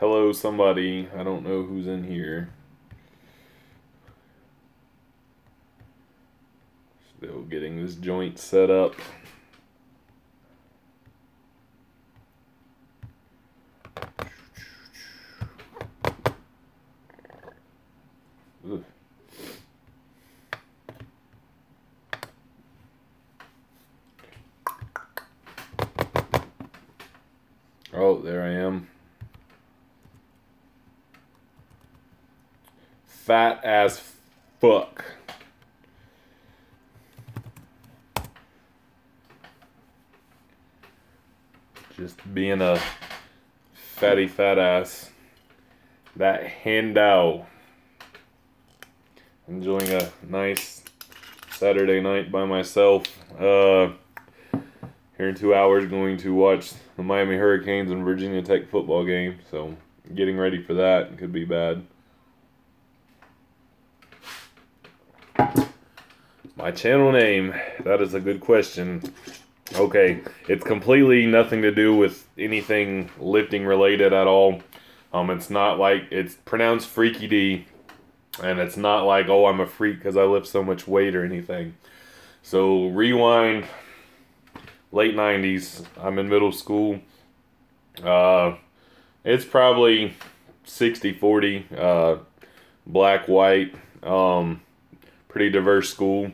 Hello, somebody. I don't know who's in here. Still getting this joint set up. Ugh. Oh, there I am. Fat as fuck. Just being a fatty fat ass. That handout. Enjoying a nice Saturday night by myself. Here in 2 hours, going to watch the Miami Hurricanes and Virginia Tech football game. So, getting ready for that. Could be bad. My channel name. That is a good question. Okay, it's completely nothing to do with anything lifting related at all. It's not like, it's pronounced Freaky D, and it's not like, oh, I'm a freak because I lift so much weight or anything. So rewind, late 90s, I'm in middle school. It's probably 60-40, black, white, pretty diverse school.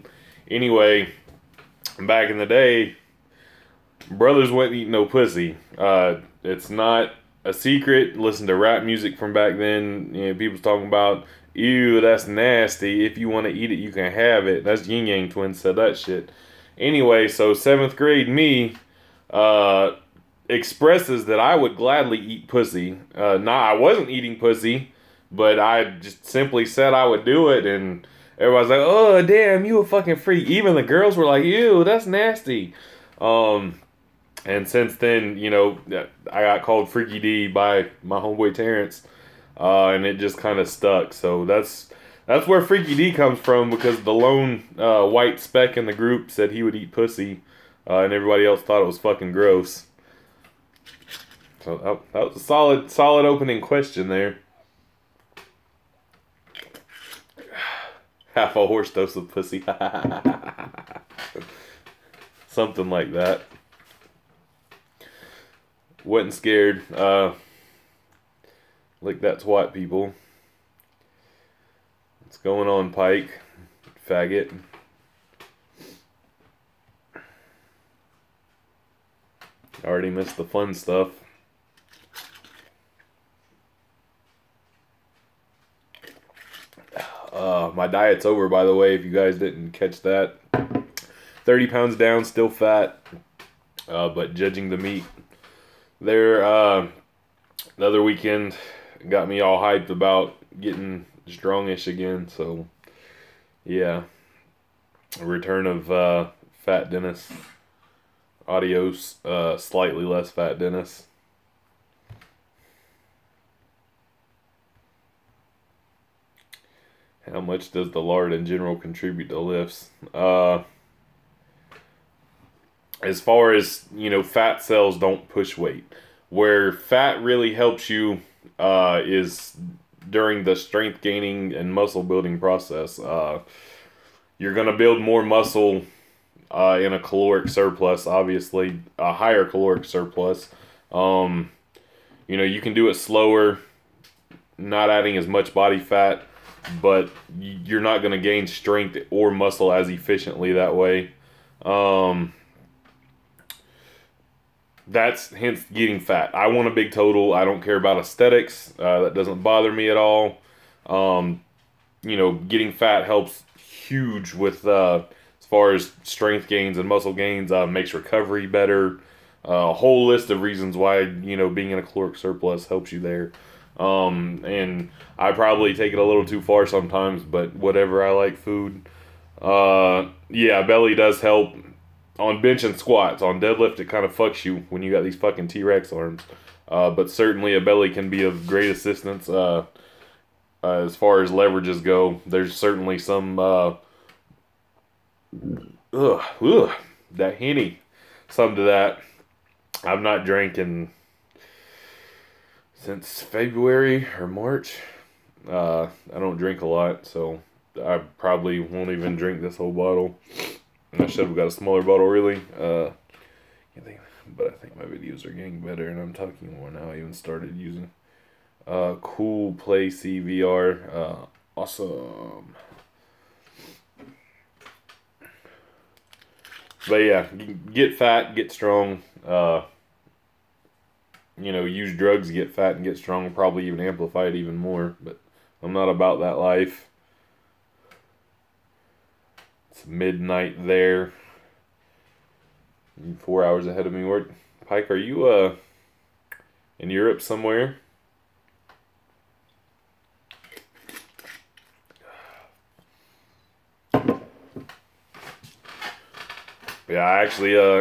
Anyway, back in the day, brothers wouldn't eat no pussy. It's not a secret. Listen to rap music from back then. You know, people's talking about, ew, that's nasty. If you want to eat it, you can have it. That's Yin Yang Twins said that shit. Anyway, so 7th grade me expresses that I would gladly eat pussy. I wasn't eating pussy, but I just simply said I would do it, and everybody's like, oh, damn, you a fucking freak. Even the girls were like, ew, that's nasty. And since then, you know, I got called Freaky D by my homeboy Terrence, and it just kind of stuck. So that's where Freaky D comes from, because the lone white speck in the group said he would eat pussy, and everybody else thought it was fucking gross. So that was a solid opening question there. Half a horse dose of pussy. Something like that. Wasn't scared. Like that's white people. What's going on, Pike? Faggot. Already missed the fun stuff. My diet's over, by the way, if you guys didn't catch that. 30 pounds down, still fat, but judging the meat. There, the other weekend got me all hyped about getting strongish again, so yeah. A return of Fat Dennis. Adios, slightly less Fat Dennis. How much does the lard in general contribute to lifts? As far as, you know, fat cells don't push weight. Where fat really helps you is during the strength gaining and muscle building process. You're going to build more muscle in a caloric surplus, obviously. A higher caloric surplus. You know, you can do it slower, not adding as much body fat, but you're not going to gain strength or muscle as efficiently that way. That's hence getting fat. I want a big total. I don't care about aesthetics. That doesn't bother me at all. You know, getting fat helps huge with as far as strength gains and muscle gains. Makes recovery better. A whole list of reasons why, you know, being in a caloric surplus helps you there. And I probably take it a little too far sometimes, but whatever, I like food. Yeah, belly does help on bench and squats. On deadlift, it kind of fucks you when you got these fucking T-Rex arms. But certainly a belly can be of great assistance. As far as leverages go, there's certainly some, that Henny, some to that. I've not drank in since February or March. I don't drink a lot, so I probably won't even drink this whole bottle. And I should have got a smaller bottle, really. But I think my videos are getting better, and I'm talking more now. I even started using Cool Play CVR. Awesome. But yeah, get fat, get strong. Use drugs, get fat and get strong. Probably even amplify it even more. But I'm not about that life. It's midnight there. 4 hours ahead of me. Pike, are you in Europe somewhere? Yeah,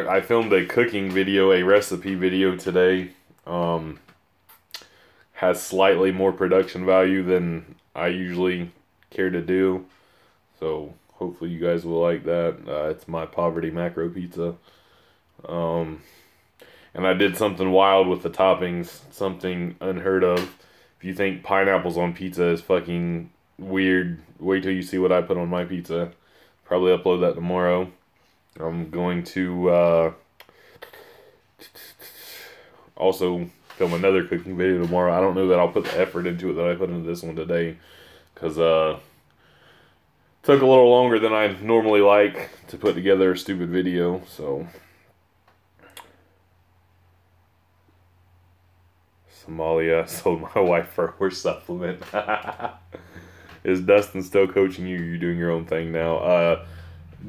I filmed a cooking video, a recipe video today. Has slightly more production value than I usually care to do. So hopefully you guys will like that. It's my poverty macro pizza. And I did something wild with the toppings, something unheard of. If you think pineapples on pizza is fucking weird, wait till you see what I put on my pizza. Probably upload that tomorrow. I'm going to also film another cooking video tomorrow. I don't know that I'll put the effort into it that I put into this one today, because took a little longer than I normally like to put together a stupid video. So Somalia sold my wife for a horse supplement. Is Dustin still coaching you? You're doing your own thing now.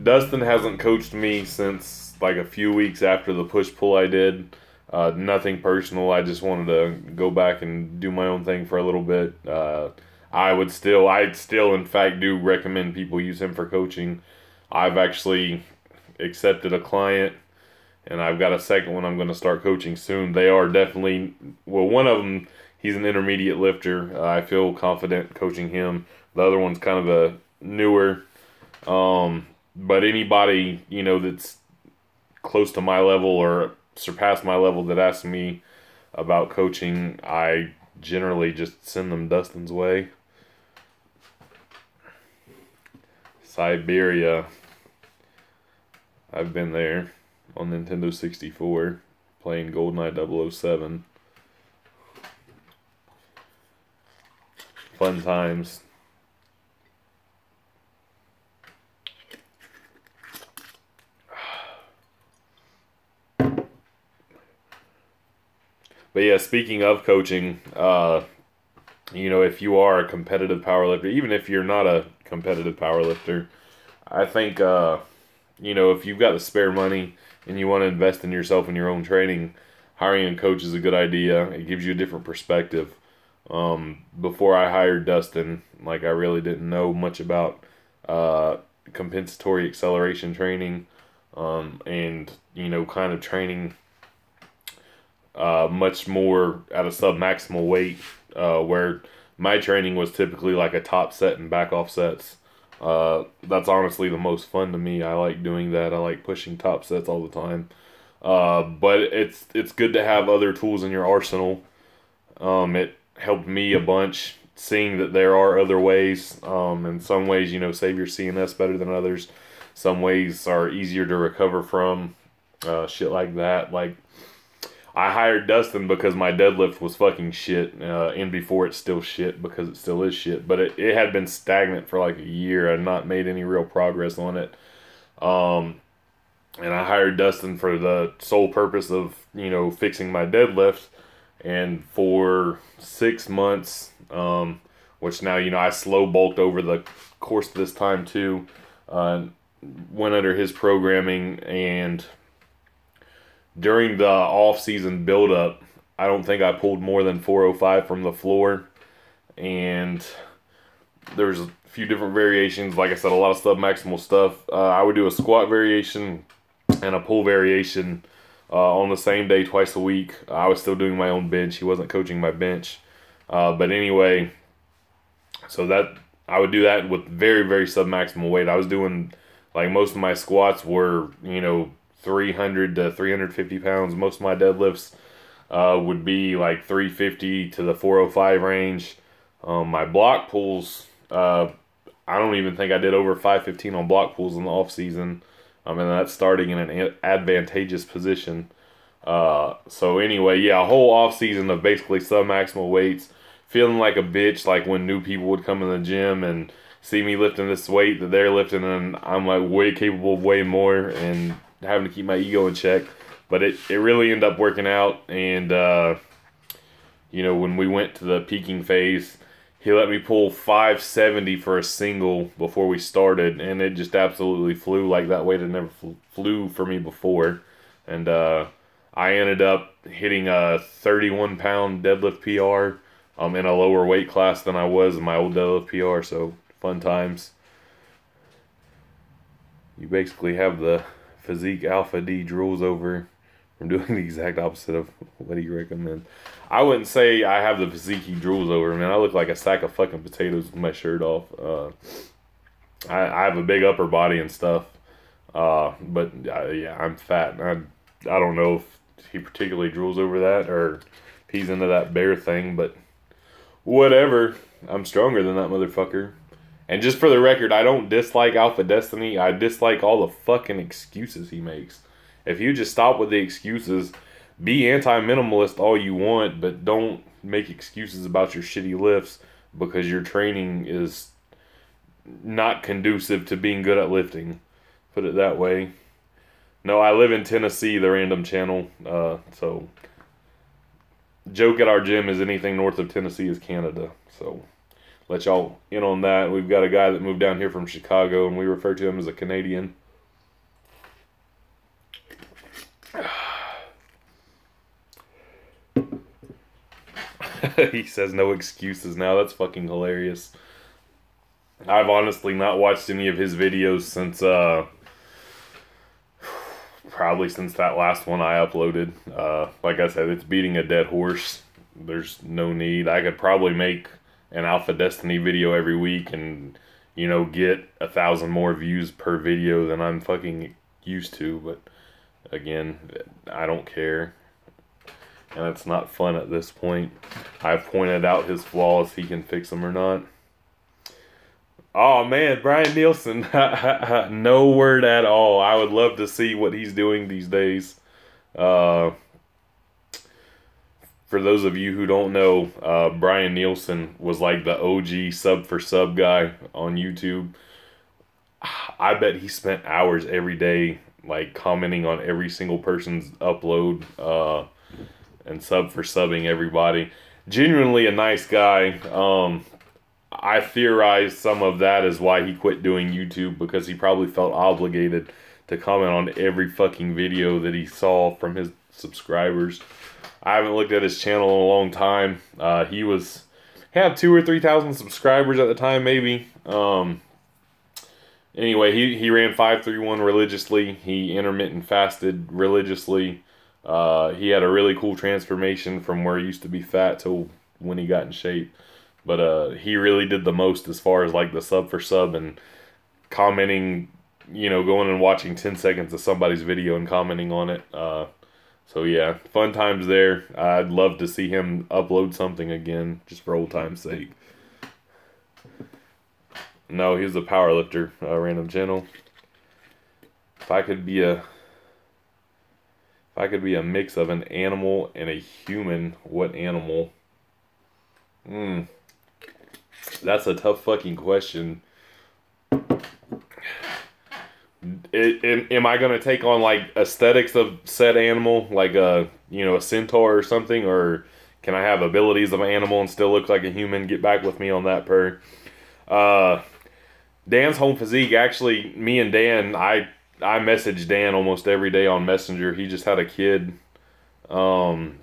Dustin hasn't coached me since like a few weeks after the push-pull I did. Nothing personal. I just wanted to go back and do my own thing for a little bit. I still in fact do recommend people use him for coaching. I've actually accepted a client, and I've got a second one I'm going to start coaching soon. They are definitely, well, one of them, he's an intermediate lifter. I feel confident coaching him. The other one's kind of a newer. But anybody, that's close to my level or surpass my level that asks me about coaching, I generally just send them Dustin's way. Siberia. I've been there on Nintendo 64 playing GoldenEye 007. Fun times. But yeah, speaking of coaching, if you are a competitive powerlifter, even if you're not a competitive powerlifter, I think, if you've got the spare money and you want to invest in yourself and your own training, hiring a coach is a good idea. It gives you a different perspective. Before I hired Dustin, I really didn't know much about compensatory acceleration training, and kind of training much more at a sub-maximal weight, where my training was typically like a top set and back off sets. That's honestly the most fun to me. I like doing that. I like pushing top sets all the time. But it's good to have other tools in your arsenal. It helped me a bunch seeing that there are other ways. In some ways, save your CNS better than others. Some ways are easier to recover from. Shit like that. I hired Dustin because my deadlift was fucking shit, and before it's still shit because it still is shit, but it had been stagnant for like a year and not made any real progress on it. And I hired Dustin for the sole purpose of, fixing my deadlift, and for 6 months, which now, I slow bulked over the course of this time too, went under his programming, and during the off-season build-up, I don't think I pulled more than 405 from the floor. And there's a few different variations. Like I said, a lot of sub-maximal stuff. I would do a squat variation and a pull variation on the same day twice a week. I was still doing my own bench. He wasn't coaching my bench. But anyway, so that I would do that with very, very sub-maximal weight. I was doing, most of my squats were, 300 to 350 pounds. Most of my deadlifts, would be like 350 to the 405 range. My block pulls, I don't even think I did over 515 on block pulls in the off season. And that's starting in an advantageous position. So anyway, yeah, a whole off season of basically sub-maximal weights, feeling like a bitch, like when new people would come in the gym and see me lifting this weight that they're lifting, and I'm like way capable of way more, and having to keep my ego in check. But it really ended up working out, and you know, when we went to the peaking phase, he let me pull 570 for a single before we started, and it just absolutely flew. Like that weight had never flew for me before. And I ended up hitting a 31-pound deadlift PR in a lower weight class than I was in my old deadlift PR, so fun times. You basically have the physique Alpha D drools over from doing the exact opposite of what he recommends. I wouldn't say I have the physique he drools over, man. I look like a sack of fucking potatoes with my shirt off. I have a big upper body and stuff, but yeah, I'm fat. I don't know if he particularly drools over that or if he's into that bear thing, but whatever. I'm stronger than that motherfucker. And just for the record, I don't dislike Alpha Destiny. I dislike all the fucking excuses he makes. If you just stop with the excuses, be anti-minimalist all you want, but don't make excuses about your shitty lifts because your training is not conducive to being good at lifting. Put it that way. No, I live in Tennessee, the random channel. So, joke at our gym is anything north of Tennessee is Canada. So, let y'all in on that. We've got a guy that moved down here from Chicago, and we refer to him as a Canadian. He says no excuses now. That's fucking hilarious. I've honestly not watched any of his videos since, probably since that last one I uploaded. Like I said, it's beating a dead horse. There's no need. I could probably make an Alpha Destiny video every week and, you know, get 1,000 more views per video than I'm fucking used to. But again, I don't care. And it's not fun at this point. I've pointed out his flaws. He can fix them or not. Oh man, Brian Nielsen. No word at all. I would love to see what he's doing these days. For those of you who don't know, Brian Nielsen was like the OG sub for sub guy on YouTube. I bet he spent hours every day like commenting on every single person's upload and sub for subbing everybody. Genuinely a nice guy. I theorized some of that is why he quit doing YouTube, because he probably felt obligated to comment on every fucking video that he saw from his subscribers. I haven't looked at his channel in a long time. He had 2,000 or 3,000 subscribers at the time, maybe. Anyway, he ran 531 religiously. He intermittent fasted religiously. He had a really cool transformation from where he used to be fat to when he got in shape. But he really did the most as far as like the sub for sub and commenting, you know, going and watching 10 seconds of somebody's video and commenting on it. So yeah, fun times there. I'd love to see him upload something again, just for old time's sake. No, he's a powerlifter, random channel. If I could be a mix of an animal and a human, what animal? That's a tough fucking question. Am I going to take on like aesthetics of said animal, like a centaur or something, or can I have abilities of an animal and still look like a human? Get back with me on that, per. Dan's home physique, actually, me and Dan, I message Dan almost every day on Messenger. He just had a kid. Me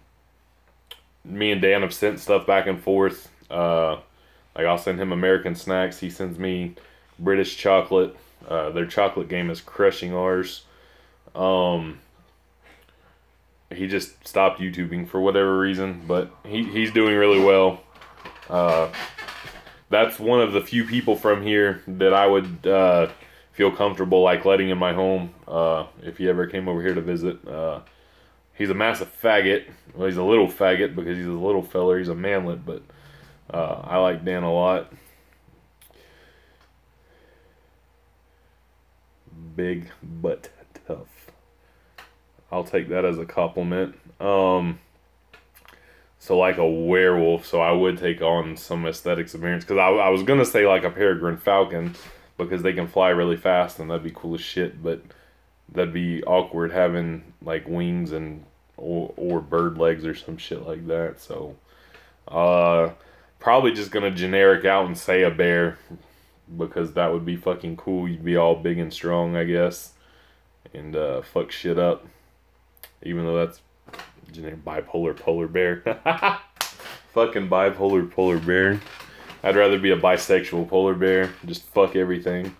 and Dan have sent stuff back and forth. Like I'll send him American snacks. He sends me British chocolate. Their chocolate game is crushing ours. He just stopped YouTubing for whatever reason, but he's doing really well. That's one of the few people from here that I would feel comfortable like letting in my home if he ever came over here to visit. He's a massive faggot. Well, he's a little faggot because he's a little feller. He's a manlet, but I like Dan a lot. Big but tough. I'll take that as a compliment. So like a werewolf, so I would take on some aesthetics appearance. Because I was going to say like a peregrine falcon, because they can fly really fast and that'd be cool as shit, but that'd be awkward having like wings and or bird legs or some shit like that. So probably just gonna generic out and say a bear, because that would be fucking cool. You'd be all big and strong, I guess, and fuck shit up, even though that's generic. Bipolar polar bear. Fucking bipolar polar bear. I'd rather be a bisexual polar bear. Just fuck everything.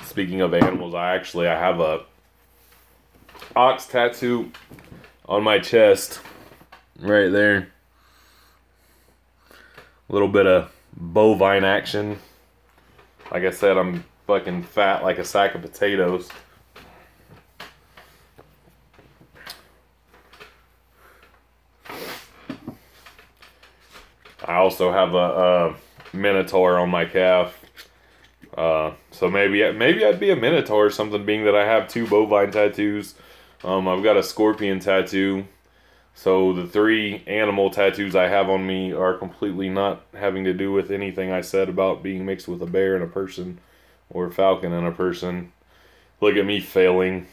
Speaking of animals, I have a ox tattoo on my chest. Right there. A little bit of bovine action. Like I said, I'm fucking fat like a sack of potatoes. I also have a minotaur on my calf. So maybe I'd be a minotaur or something, being that I have 2 bovine tattoos. I've got a scorpion tattoo. So the 3 animal tattoos I have on me are completely not having to do with anything I said about being mixed with a bear and a person, or a falcon and a person. Look at me failing.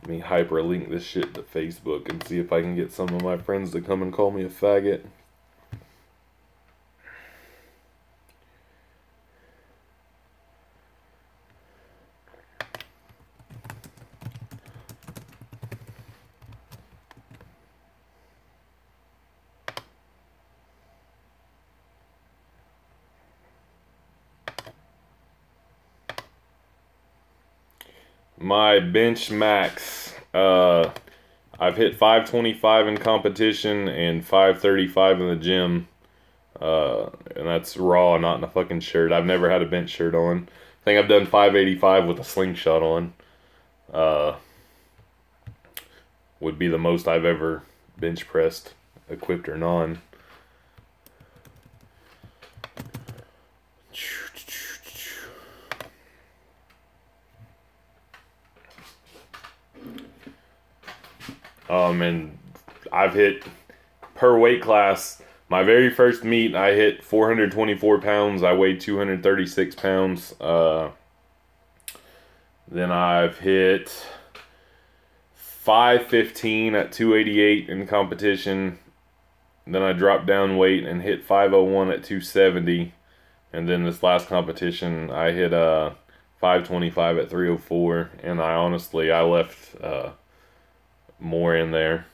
Let me hyperlink this shit to Facebook and see if I can get some of my friends to come and call me a faggot. My bench max, I've hit 525 in competition and 535 in the gym, and that's raw, not in a fucking shirt. I've never had a bench shirt on. I think I've done 585 with a slingshot on. Would be the most I've ever bench pressed, equipped or non. And I've hit, per weight class, my very first meet, I hit 424 pounds. I weighed 236 pounds. Then I've hit 515 at 288 in competition. Then I dropped down weight and hit 501 at 270. And then this last competition, I hit 525 at 304. And I left more in there.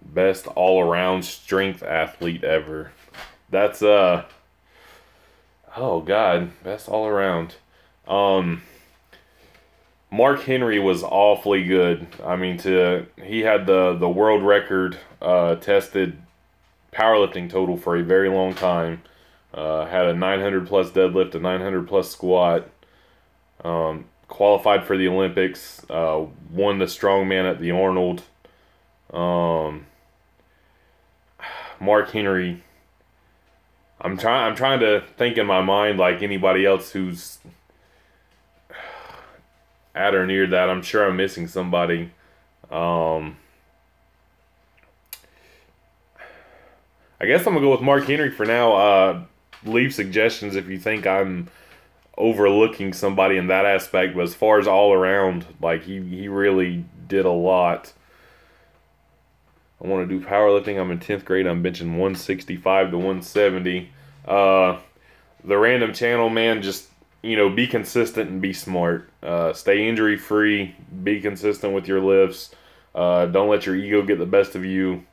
Best all-around strength athlete ever. That's oh god, best all around. Mark Henry was awfully good. I mean, he had the world record tested powerlifting total for a very long time. Had a 900 plus deadlift, a 900 plus squat. Qualified for the Olympics, won the strongman at the Arnold. Mark Henry. I'm trying to think in my mind like anybody else who's at or near that. I'm sure I'm missing somebody. I guess I'm gonna go with Mark Henry for now. Leave suggestions if you think I'm overlooking somebody in that aspect, but as far as all around, like he really did a lot. I want to do powerlifting. I'm in 10th grade. I'm benching 165 to 170. The random channel, man, just, be consistent and be smart. Stay injury free. Be consistent with your lifts. Don't let your ego get the best of you.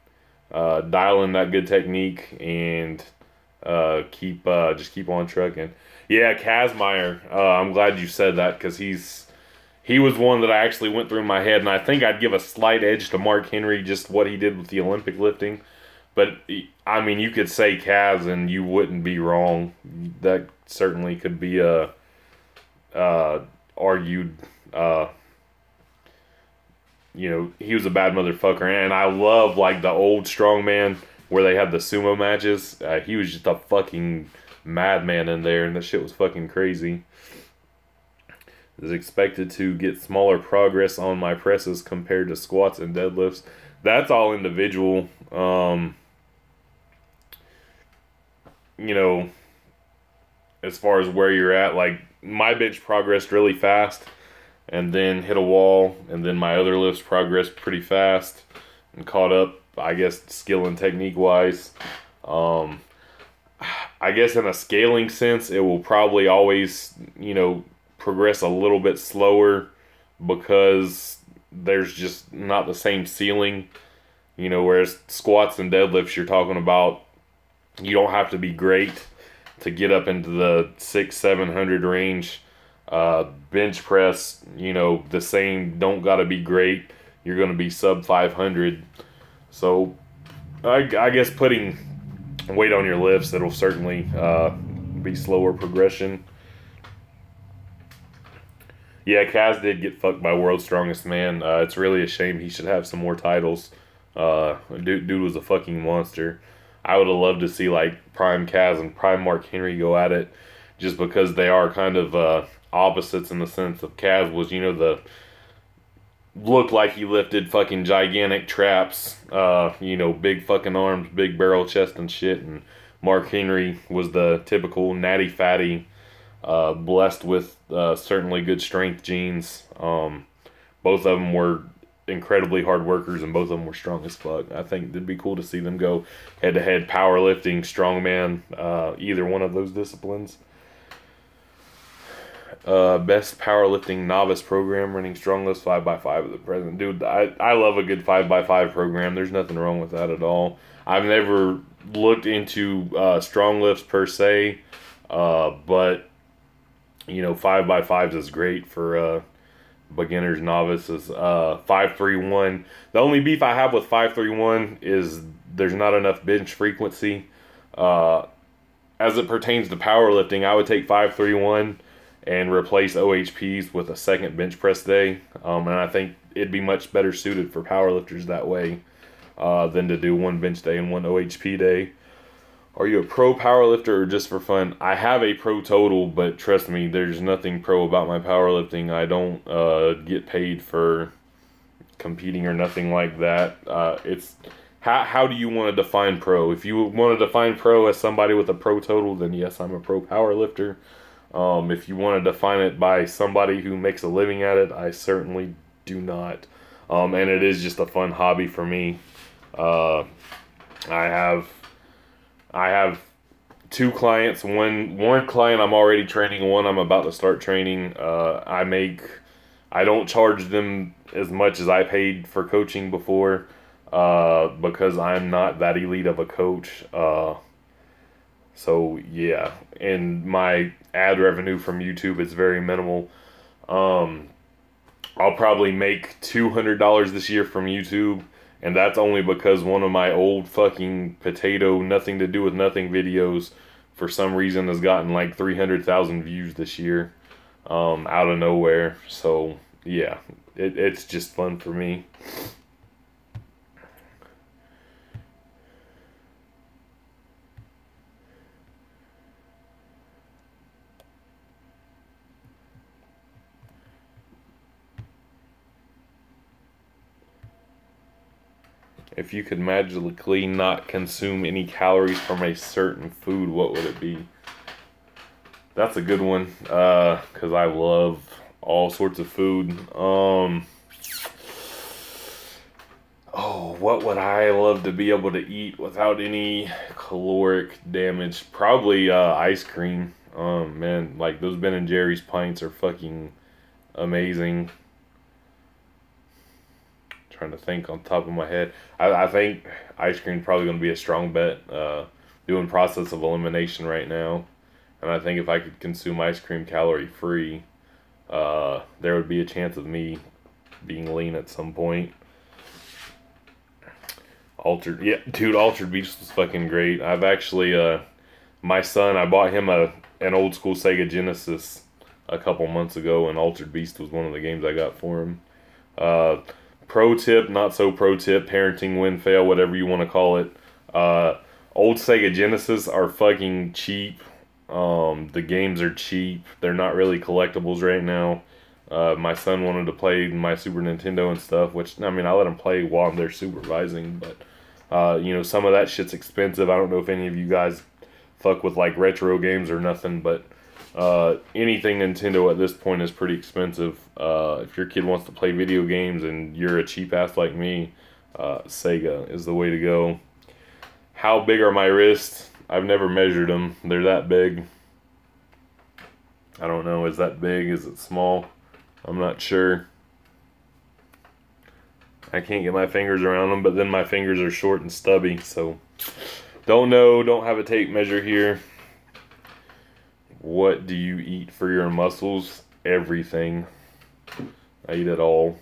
Dial in that good technique and keep on trucking. Yeah, Kazmaier. I'm glad you said that, because he's he was one that I actually went through in my head, and I think I'd give a slight edge to Mark Henry, just what he did with the Olympic lifting. But, I mean, you could say Kaz and you wouldn't be wrong. That certainly could be argued. You know, he was a bad motherfucker. And I love, like, the old strongman where they had the sumo matches. He was just a fucking madman in there, and that shit was fucking crazy. Is expected to get smaller progress on my presses compared to squats and deadlifts. That's all individual. You know, as far as where you're at, like, my bench progressed really fast and then hit a wall, and then my other lifts progressed pretty fast and caught up, I guess, skill and technique wise. I guess in a scaling sense, it will probably always, you know, progress a little bit slower because there's just not the same ceiling, you know, whereas squats and deadlifts, you're talking about, you don't have to be great to get up into the 600-700 range. Bench press, you know, the same, don't got to be great. You're going to be sub 500. So I guess putting weight on your lifts, it'll certainly be slower progression. Yeah, Kaz did get fucked by World's Strongest Man. It's really a shame. He should have some more titles. Dude was a fucking monster. I would have loved to see, like, Prime Kaz and Prime Mark Henry go at it, just because they are kind of opposites in the sense of Kaz was, you know, looked like he lifted fucking gigantic traps, you know, big fucking arms, big barrel chest and shit, and Mark Henry was the typical natty fatty, blessed with certainly good strength genes. Both of them were incredibly hard workers, and both of them were strong as fuck. I think it'd be cool to see them go head-to-head, powerlifting, strongman, either one of those disciplines. Best powerlifting novice program running StrongLifts 5x5 at the present. Dude, I love a good 5x5 program. There's nothing wrong with that at all. I've never looked into StrongLifts per se, but, you know, 5x5s is great for beginners, novices. 531. The only beef I have with 531 is there's not enough bench frequency. As it pertains to powerlifting, I would take 531 and replace OHPs with a second bench press day. And I think it'd be much better suited for powerlifters that way than to do one bench day and one OHP day. Are you a pro powerlifter or just for fun? I have a pro total, but trust me, there's nothing pro about my powerlifting. I don't get paid for competing or nothing like that. It's how do you want to define pro? If you want to define pro as somebody with a pro total, then yes, I'm a pro powerlifter. If you want to define it by somebody who makes a living at it, I certainly do not. And it is just a fun hobby for me. I have two clients. One client I'm already training, one I'm about to start training. I don't charge them as much as I paid for coaching before, because I'm not that elite of a coach. So yeah, and my ad revenue from YouTube is very minimal. I'll probably make $200 this year from YouTube, and that's only because one of my old fucking potato nothing to do with nothing videos for some reason has gotten like 300,000 views this year, out of nowhere. So yeah, it's just fun for me. If you could magically not consume any calories from a certain food, what would it be? That's a good one, because I love all sorts of food. Oh, what would I love to be able to eat without any caloric damage? Probably ice cream. Man, like those Ben & Jerry's pints are fucking amazing. Trying to think on top of my head. I think ice cream's probably going to be a strong bet. Doing process of elimination right now, and I think if I could consume ice cream calorie free, there would be a chance of me being lean at some point. Altered, yeah, dude, Altered Beast was fucking great. I've actually, my son, I bought him an old school Sega Genesis a couple months ago, and Altered Beast was one of the games I got for him. Pro tip, not so pro tip, parenting, win, fail, whatever you want to call it. Old Sega Genesis are fucking cheap. The games are cheap. They're not really collectibles right now. My son wanted to play my Super Nintendo and stuff, which, I mean, I let him play while I'm there supervising, but, you know, some of that shit's expensive. I don't know if any of you guys fuck with, like, retro games or nothing, but, anything Nintendo at this point is pretty expensive. If your kid wants to play video games and you're a cheap ass like me, Sega is the way to go. How big are my wrists? I've never measured them. They're that big. I don't know. Is that big? Is it small? I'm not sure. I can't get my fingers around them, but then my fingers are short and stubby, so don't know. Don't have a tape measure here. What do you eat for your muscles? Everything. I eat it all.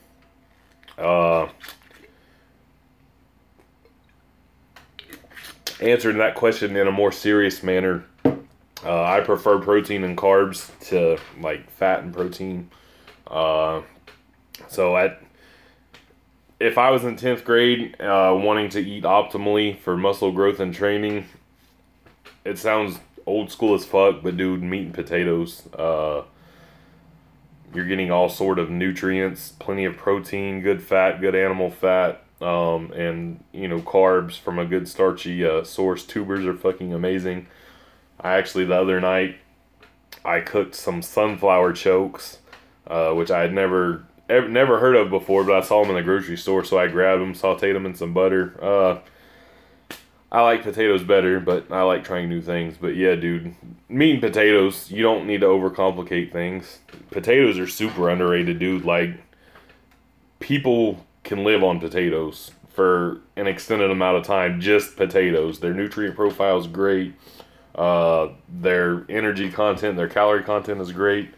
Answering that question in a more serious manner, I prefer protein and carbs to like fat and protein. So if I was in 10th grade wanting to eat optimally for muscle growth and training, it sounds old school as fuck, but dude, meat and potatoes. You're getting all sort of nutrients, plenty of protein, good fat, good animal fat, and, you know, carbs from a good starchy source. Tubers are fucking amazing. I actually, the other night, I cooked some sunflower chokes, which I had never heard of before, but I saw them in the grocery store, so I grabbed them, sauteed them in some butter. I like potatoes better, but I like trying new things. But yeah, dude, meat and potatoes, you don't need to overcomplicate things. Potatoes are super underrated, dude. Like, people can live on potatoes for an extended amount of time, just potatoes. Their nutrient profile is great. Their energy content, their calorie content is great.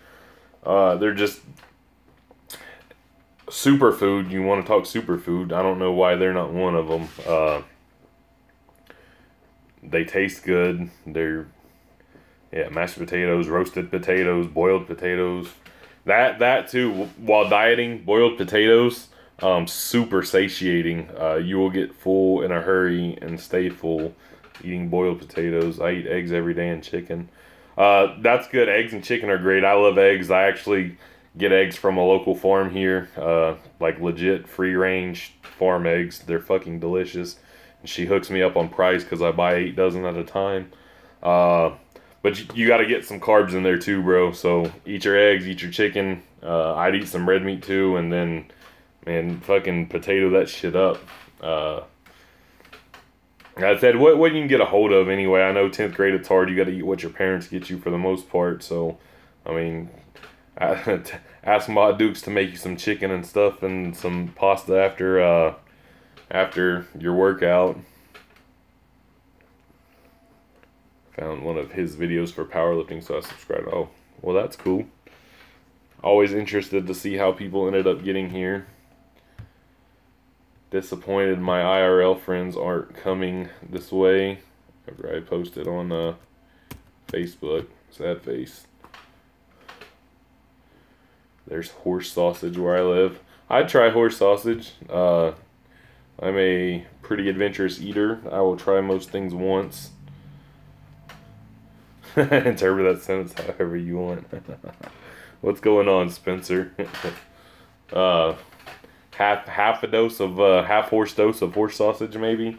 They're just superfood. You want to talk superfood, I don't know why they're not one of them. They taste good. They're, yeah, mashed potatoes, roasted potatoes, boiled potatoes. That too, while dieting, boiled potatoes, super satiating. You will get full in a hurry and stay full eating boiled potatoes. I eat eggs every day and chicken. That's good. Eggs and chicken are great. I love eggs. I actually get eggs from a local farm here, like legit free range farm eggs. They're fucking delicious. And she hooks me up on price because I buy 8 dozen at a time. But you got to get some carbs in there too, bro. So eat your eggs, eat your chicken. I'd eat some red meat too, and then, man, fucking potato that shit up. I said, what you can get a hold of anyway. I know 10th grade it's hard. You got to eat what your parents get you for the most part. So, I mean, ask Ma Dukes to make you some chicken and stuff and some pasta after your workout. Found one of his videos for powerlifting, so I subscribed. Oh, well, that's cool. Always interested to see how people ended up getting here. Disappointed my IRL friends aren't coming this way. After I posted on Facebook. Sad face. There's horse sausage where I live. I'd try horse sausage. I'm a pretty adventurous eater. I will try most things once. Interpret that sentence however you want. What's going on, Spencer? Half horse dose of horse sausage, maybe.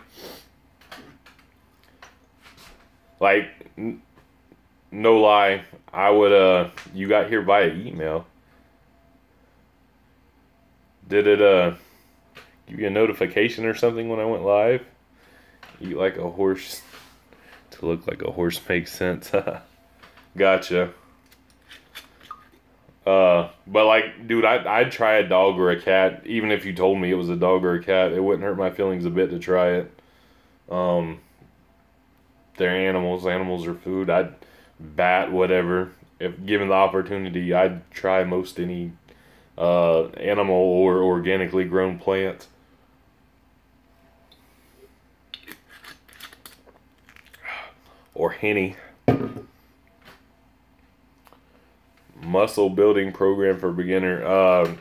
Like, no lie, I would. You got here via email. Did it give you a notification or something when I went live? Eat like a horse. To look like a horse makes sense. Gotcha. But like, dude, I'd try a dog or a cat, even if you told me it was a dog or a cat. It wouldn't hurt my feelings a bit to try it. They're animals. Animals are food. I'd bat whatever. if given the opportunity, I'd try most any animal or organically grown plant. Or Henny. Muscle building program for beginner.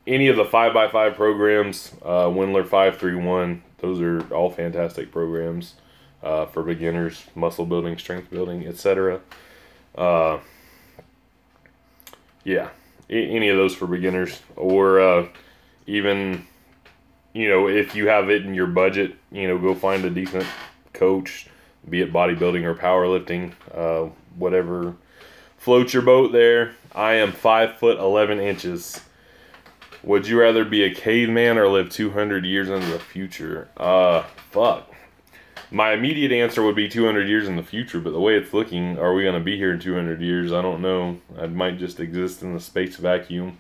Any of the 5x5 programs, Wendler 531, those are all fantastic programs for beginners, muscle building, strength building, etc. Yeah, any of those for beginners, or even, if you have it in your budget, go find a decent coach, be it bodybuilding or powerlifting, whatever floats your boat there. I am 5'11". Would you rather be a caveman or live 200 years into the future? Fuck. My immediate answer would be 200 years in the future, but the way it's looking, are we going to be here in 200 years? I don't know. I might just exist in the space vacuum.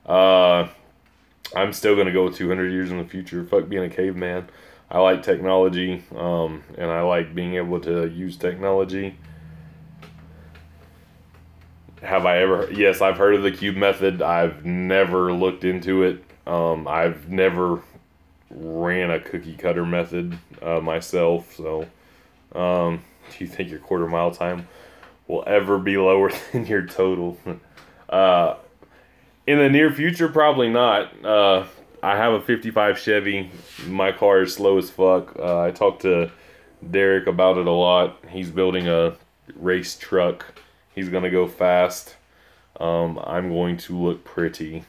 I'm still going to go with 200 years in the future. Fuck being a caveman. I like technology, and I like being able to use technology. Have I ever? Yes, I've heard of the cube method. I've never looked into it. I've never ran a cookie cutter method myself. So, do you think your quarter mile time will ever be lower than your total? In the near future, probably not. I have a 55 Chevy. My car is slow as fuck. I talked to Derek about it a lot. He's building a race truck. He's going to go fast. I'm going to look pretty.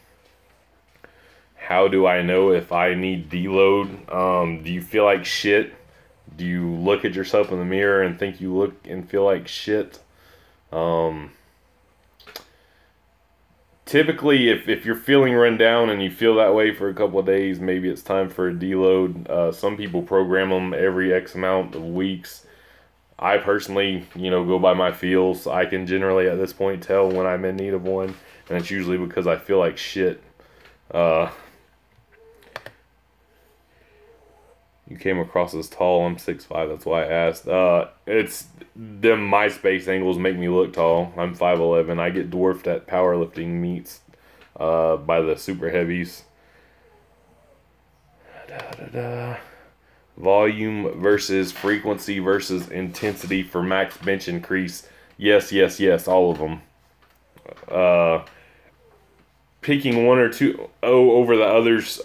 How do I know if I need deload? Do you feel like shit? Do you look at yourself in the mirror and think you look and feel like shit? Typically, if you're feeling run down and you feel that way for a couple of days, maybe it's time for a deload. Some people program them every X amount of weeks. I personally, go by my feels. I can generally at this point tell when I'm in need of one, and it's usually because I feel like shit. You came across as tall. I'm 6'5", that's why I asked. It's them MySpace angles make me look tall. I'm 5'11". I get dwarfed at powerlifting meets by the super heavies. Volume versus frequency versus intensity for max bench increase. Yes, all of them. Picking one or two over the others,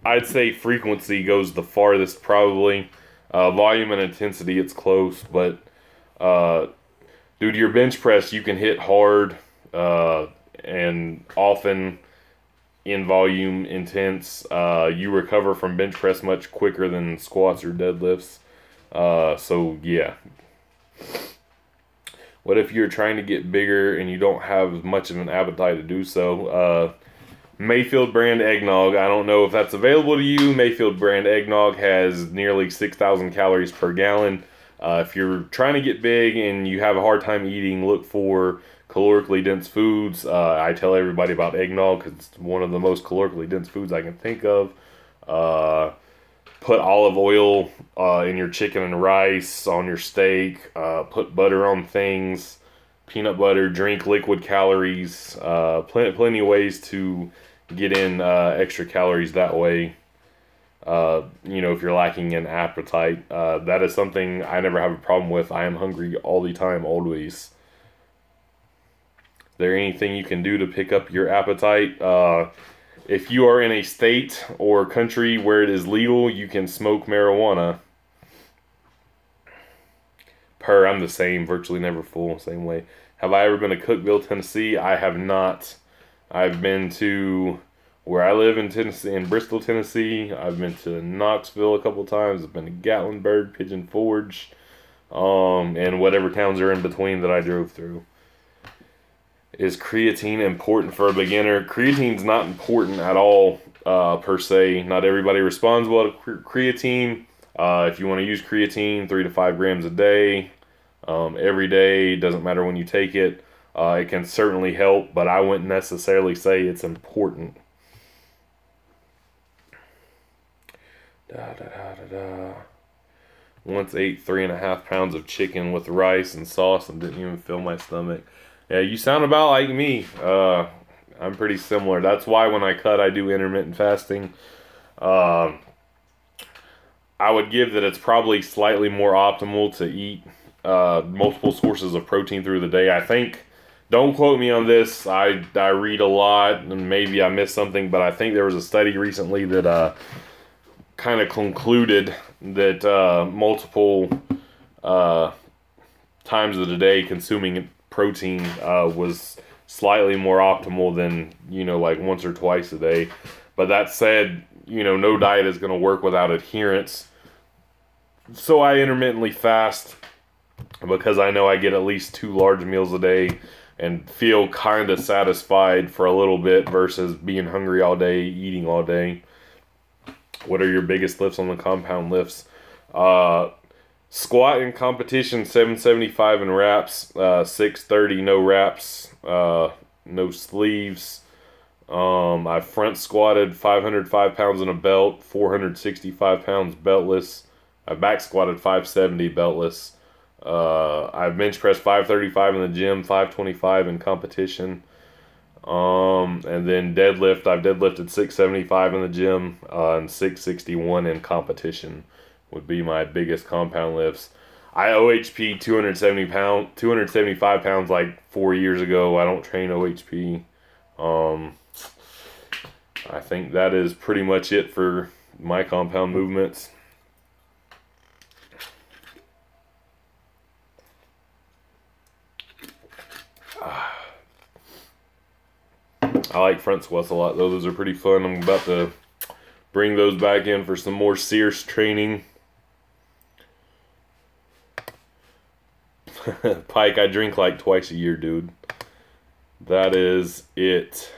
I'd say frequency goes the farthest probably. Volume and intensity, it's close, but dude, your bench press, you can hit hard and often in volume, intense. You recover from bench press much quicker than squats or deadlifts. So yeah. What if you're trying to get bigger and you don't have much of an appetite to do so? Mayfield brand eggnog. I don't know if that's available to you. Mayfield brand eggnog has nearly 6,000 calories per gallon. If you're trying to get big and you have a hard time eating, look for calorically dense foods. I tell everybody about eggnog because it's one of the most calorically dense foods I can think of. Put olive oil in your chicken and rice, on your steak. Put butter on things. Peanut butter. Drink liquid calories. Plenty of ways to get in extra calories that way. If you're lacking in appetite, that is something I never have a problem with. I am hungry all the time, always. Is there anything you can do to pick up your appetite? If you are in a state or country where it is legal, you can smoke marijuana. I'm the same, virtually never full, same way. Have I ever been to Cookeville, Tennessee? I have not. I've been to where I live in Tennessee, in Bristol, Tennessee. I've been to Knoxville a couple times. I've been to Gatlinburg, Pigeon Forge, and whatever towns are in between that I drove through. Is creatine important for a beginner? Creatine's not important at all, per se. Not everybody responds well to creatine. If you want to use creatine, 3 to 5 grams a day, every day, doesn't matter when you take it. It can certainly help, but I wouldn't necessarily say it's important. Once ate 3.5 pounds of chicken with rice and sauce and didn't even fill my stomach. Yeah, you sound about like me. I'm pretty similar. That's why when I cut, I do intermittent fasting. Um, I would give that it's probably slightly more optimal to eat multiple sources of protein through the day. I think, don't quote me on this. I read a lot and maybe I missed something, but I think there was a study recently that kind of concluded that multiple uh, times of the day consuming protein was slightly more optimal than, like once or twice a day. But that said, no diet is going to work without adherence. So I intermittently fast because I know I get at least 2 large meals a day and feel kind of satisfied for a little bit versus being hungry all day, eating all day. What are your biggest lifts on the compound lifts? Squat in competition, 775 in reps, 630 no reps, no sleeves. I front squatted 505 pounds in a belt, 465 pounds beltless. I back squatted 570 beltless. I bench pressed 535 in the gym, 525 in competition. And then deadlift, I've deadlifted 675 in the gym, and 661 in competition would be my biggest compound lifts. I OHP 275 pounds like 4 years ago. I don't train OHP. I think that is pretty much it for my compound movements. I like front squats a lot, though. Those are pretty fun. I'm about to bring those back in for some more Sears training. Pike, I drink like twice a year, dude. That is it.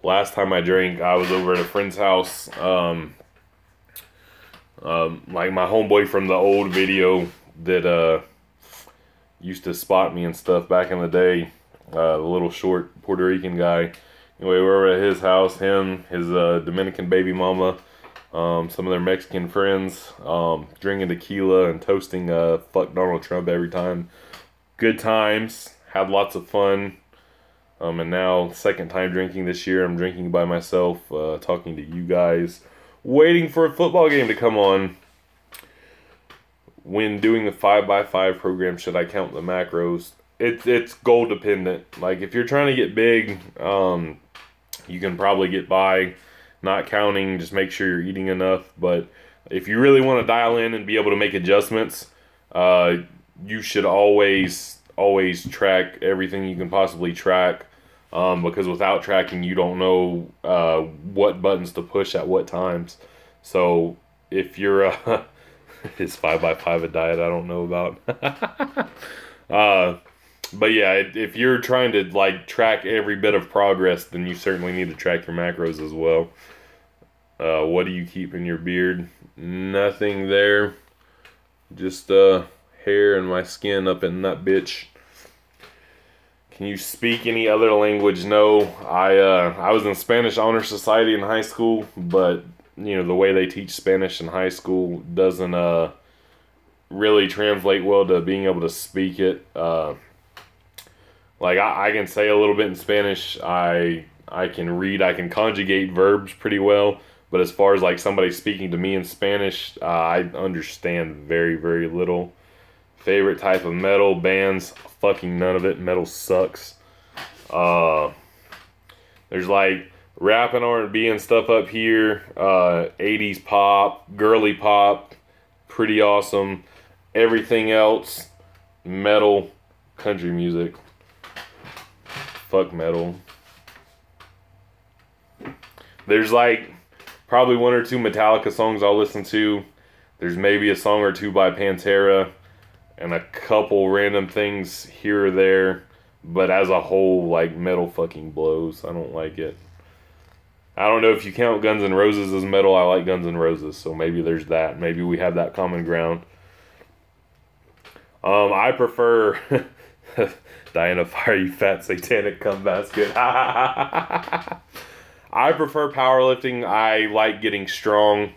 Last time I drank, I was over at a friend's house. Like my homeboy from the old video that used to spot me and stuff back in the day. The little short Puerto Rican guy. Anyway, we were at his house. Him, his Dominican baby mama, some of their Mexican friends, drinking tequila and toasting fuck Donald Trump every time. Good times. Had lots of fun. And now, second time drinking this year. I'm drinking by myself, talking to you guys, waiting for a football game to come on. When doing the 5x5 program, should I count the macros? It's goal dependent. Like if you're trying to get big, you can probably get by not counting. Just make sure you're eating enough. But if you really want to dial in and be able to make adjustments, you should always track everything you can possibly track. Because without tracking, you don't know what buttons to push at what times. So if you're is 5x5 a diet I don't know about? But yeah, if you're trying to like track every bit of progress, then you certainly need to track your macros as well. What do you keep in your beard? Nothing there. Just hair and my skin up in that bitch. Can you speak any other language? No. I was in Spanish Honor Society in high school, but the way they teach Spanish in high school doesn't really translate well to being able to speak it. Like I can say a little bit in Spanish. I can read. I can conjugate verbs pretty well. But as far as like somebody speaking to me in Spanish, I understand very, very little. Favorite type of metal bands? Fucking none of it. Metal sucks. There's like rap and R&B and stuff up here. 80s pop, girly pop, pretty awesome. Everything else, metal, country music. Fuck metal. There's like probably 1 or 2 Metallica songs I'll listen to. There's maybe a song or 2 by Pantera. And a couple random things here or there. But as a whole, like, metal fucking blows. I don't like it. I don't know if you count Guns N' Roses as metal. I like Guns N' Roses. So maybe there's that. Maybe we have that common ground. I prefer... Diana Fire, you fat satanic cum basket. I prefer powerlifting. I like getting strong.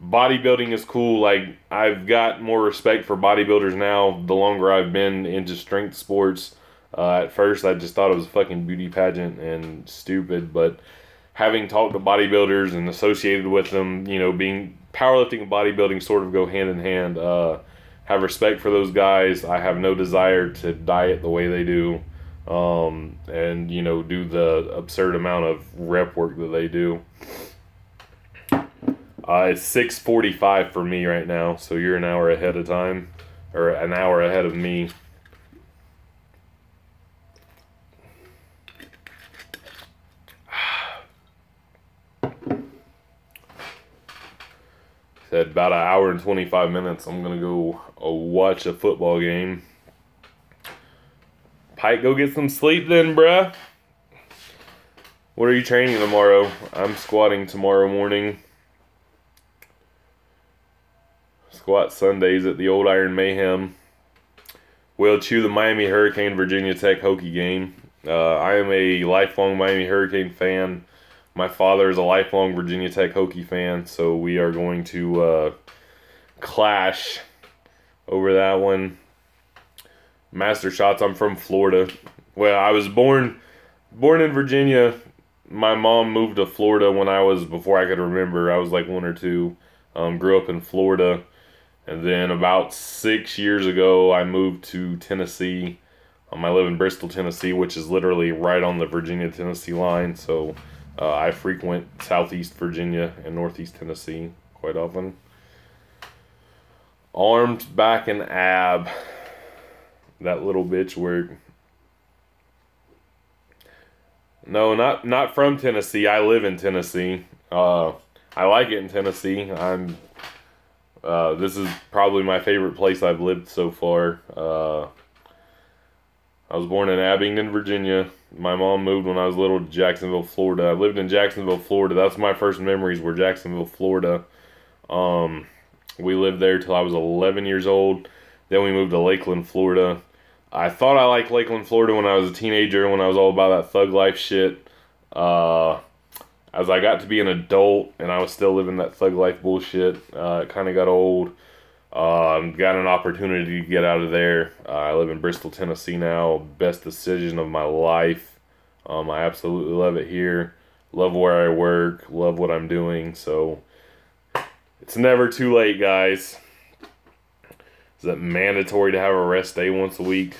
bodybuilding is cool. Like, I've got more respect for bodybuilders now the longer I've been into strength sports. At first, I just thought it was a fucking beauty pageant and stupid, but having talked to bodybuilders and associated with them, being powerlifting and bodybuilding sort of go hand in hand. Have respect for those guys. I have no desire to diet the way they do, and do the absurd amount of rep work that they do. It's 6:45 for me right now, so you're an hour ahead of time, or an hour ahead of me. Said about an hour and 25 minutes. I'm gonna go watch a football game. Pike, go get some sleep then, bruh. What are you training tomorrow? I'm squatting tomorrow morning. Squat Sundays at the Old Iron Mayhem. We'll chew the Miami Hurricane Virginia Tech Hokie game. I am a lifelong Miami Hurricane fan. My father is a lifelong Virginia Tech Hokie fan, so we are going to clash over that one. Master Shots, I'm from Florida. Well, I was born in Virginia. My mom moved to Florida before I could remember. I was like 1 or 2. Grew up in Florida. And then about 6 years ago, I moved to Tennessee. I live in Bristol, Tennessee, which is literally right on the Virginia-Tennessee line. So I frequent Southeast Virginia and Northeast Tennessee quite often. Arms, back, and ab. That little bitch where... No, not from Tennessee. I live in Tennessee. I like it in Tennessee. This is probably my favorite place I've lived so far. I was born in Abingdon, Virginia. My mom moved when I was little to Jacksonville, Florida. I lived in Jacksonville, Florida. That's my first memories were Jacksonville, Florida. We lived there till I was 11 years old. Then we moved to Lakeland, Florida. I thought I liked Lakeland, Florida when I was a teenager, when I was all about that thug life shit. As I got to be an adult and I was still living that thug life bullshit, it kind of got old. Got an opportunity to get out of there. I live in Bristol, Tennessee now. Best decision of my life. I absolutely love it here. Love where I work. Love what I'm doing. So it's never too late, guys. Is it mandatory to have a rest day once a week?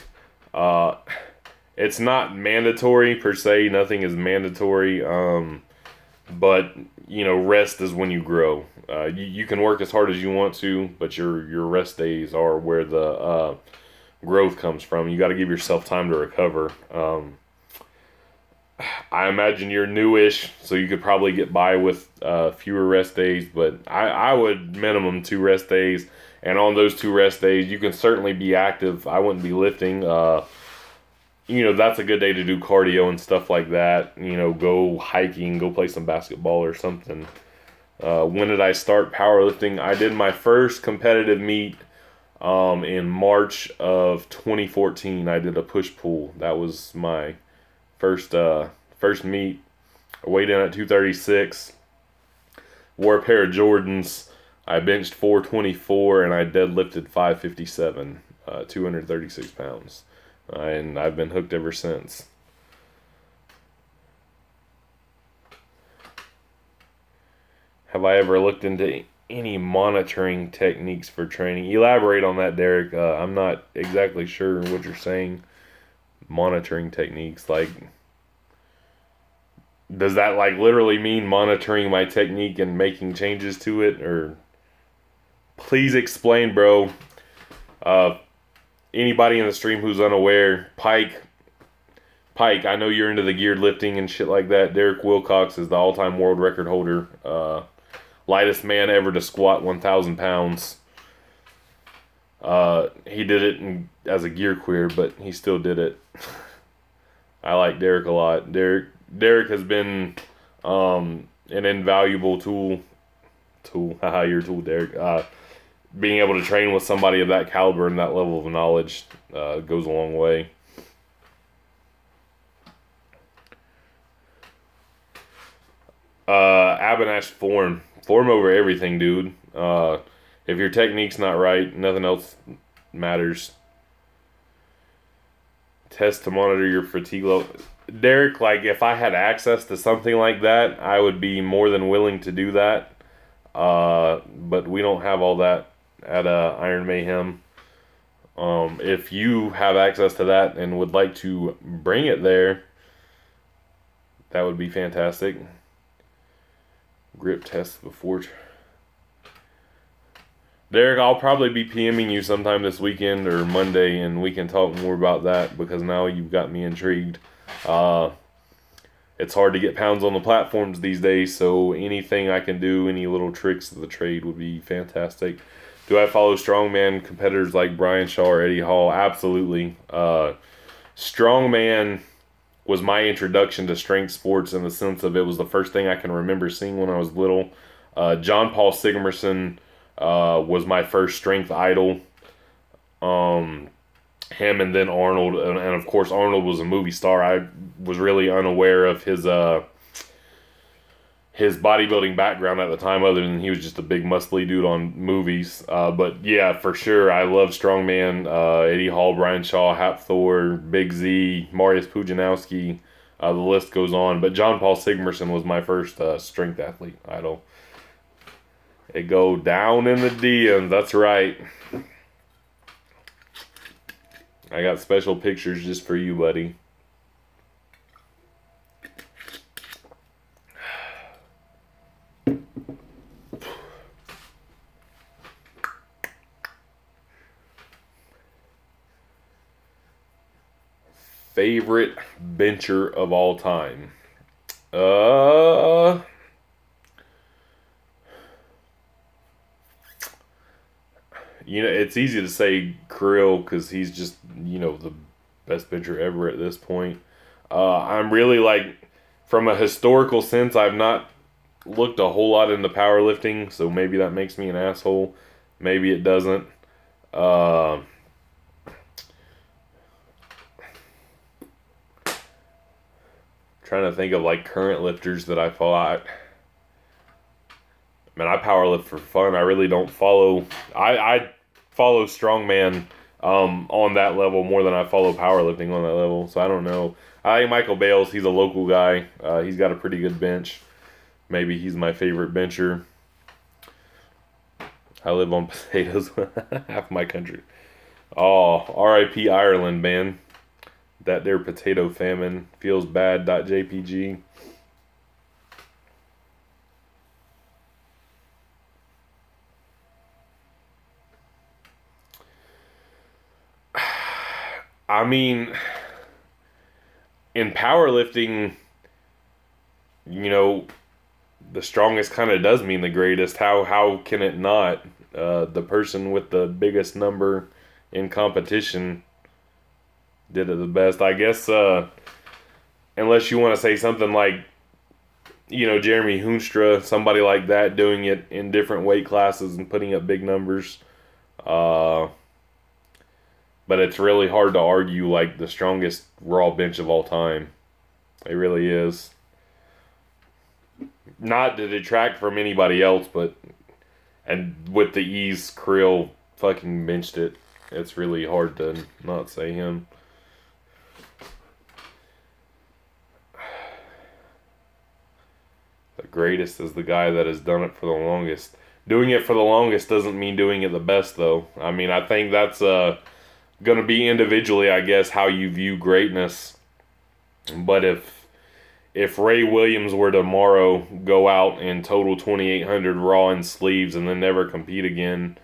It's not mandatory per se. Nothing is mandatory. But rest is when you grow. You can work as hard as you want to, but your rest days are where the growth comes from. You got to give yourself time to recover. I imagine you're newish, so you could probably get by with fewer rest days, but I would minimum 2 rest days. And on those 2 rest days, you can certainly be active. I wouldn't be lifting. That's a good day to do cardio and stuff like that. Go hiking, go play some basketball or something. When did I start powerlifting? I did my first competitive meet in March of 2014. I did a push-pull. That was my first meet. I weighed in at 236. Wore a pair of Jordans. I benched 424 and I deadlifted 557, 236 pounds. And I've been hooked ever since. Have I ever looked into any monitoring techniques for training? Elaborate on that, Derek. I'm not exactly sure what you're saying. Monitoring techniques, like, does that like literally mean monitoring my technique and making changes to it? Or please explain, bro. Anybody in the stream who's unaware, Pike, I know you're into the geared lifting and shit like that. Derek Wilcox is the all-time world record holder. Lightest man ever to squat 1,000 pounds. He did it as a gear queer, but he still did it. I like Derek a lot. Derek has been an invaluable tool. Haha, your tool, Derek. Being able to train with somebody of that caliber and that level of knowledge goes a long way. Abinash form. Form over everything, dude. If your technique's not right, nothing else matters. Test to monitor your fatigue level. Derek, like, if I had access to something like that, I would be more than willing to do that. But we don't have all that at Iron Mayhem. If you have access to that and would like to bring it there, that would be fantastic. Grip test before. Derek, I'll probably be PMing you sometime this weekend or Monday, and we can talk more about that because now you've got me intrigued. It's hard to get pounds on the platforms these days, so anything I can do, any little tricks of the trade would be fantastic. Do I follow strongman competitors like Brian Shaw or Eddie Hall? Absolutely. Strongman was my introduction to strength sports in the sense of it was the first thing I can remember seeing when I was little. John Paul Sigmarsson was my first strength idol. Him and then Arnold, and of course Arnold was a movie star. I was really unaware of his bodybuilding background at the time, other than he was just a big muscly dude on movies. But yeah, for sure, I love strongman. Eddie Hall, Brian Shaw, Hap Thor, Big Z, Mariusz Pudzianowski. The list goes on. But John Paul Sigmarsson was my first strength athlete idol. It go down in the DMs. That's right. I got special pictures just for you, buddy. Favorite bencher of all time? You know, it's easy to say Krill because he's just, you know, the best bencher ever at this point. I'm really like, from a historical sense, I've not looked a whole lot into powerlifting, so maybe that makes me an asshole. Maybe it doesn't. Trying to think of like current lifters that I follow. Man, I powerlift for fun. I really don't follow. I follow strongman on that level more than I follow powerlifting on that level. So I don't know. I like Michael Bales. He's a local guy. He's got a pretty good bench. Maybe he's my favorite bencher. I live on potatoes. Half my country. Oh, R.I.P. Ireland, man. That there potato famine feels bad.jpg. I mean, in powerlifting, you know, the strongest kind of does mean the greatest. How can it not? The person with the biggest number in competition did it the best. I guess, unless you want to say something like, you know, Jeremy Hoenstra, somebody like that, doing it in different weight classes and putting up big numbers. But it's really hard to argue like the strongest raw bench of all time. It really is. Not to detract from anybody else, but and with the ease Krill fucking benched it. It's really hard to not say him. The greatest is the guy that has done it for the longest. Doing it for the longest doesn't mean doing it the best, though. I mean, I think that's going to be individually, I guess, how you view greatness. But if Ray Williams were tomorrow go out and total 2,800 raw in sleeves and then never compete again,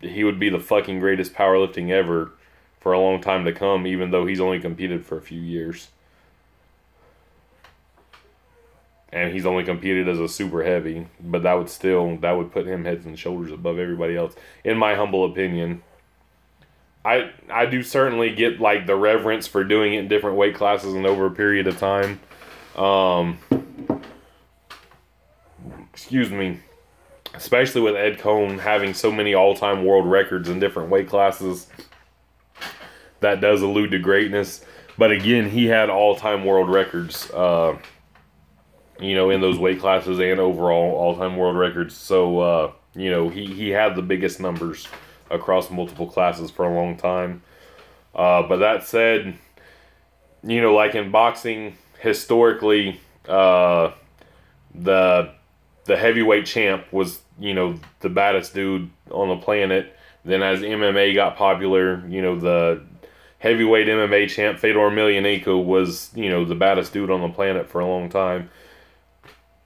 he would be the fucking greatest powerlifting ever for a long time to come, even though he's only competed for a few years. And he's only competed as a super heavy, but that would put him heads and shoulders above everybody else, in my humble opinion. I do certainly get like the reverence for doing it in different weight classes and over a period of time. Excuse me. Especially with Ed Coan having so many all-time world records in different weight classes. That does allude to greatness. But again, he had all-time world records. you know, in those weight classes and overall all-time world records. So, you know, he had the biggest numbers across multiple classes for a long time. But that said, you know, like in boxing, historically, the heavyweight champ was, you know, the baddest dude on the planet. Then as MMA got popular, you know, the heavyweight MMA champ Fedor Emelianenko was, you know, the baddest dude on the planet for a long time.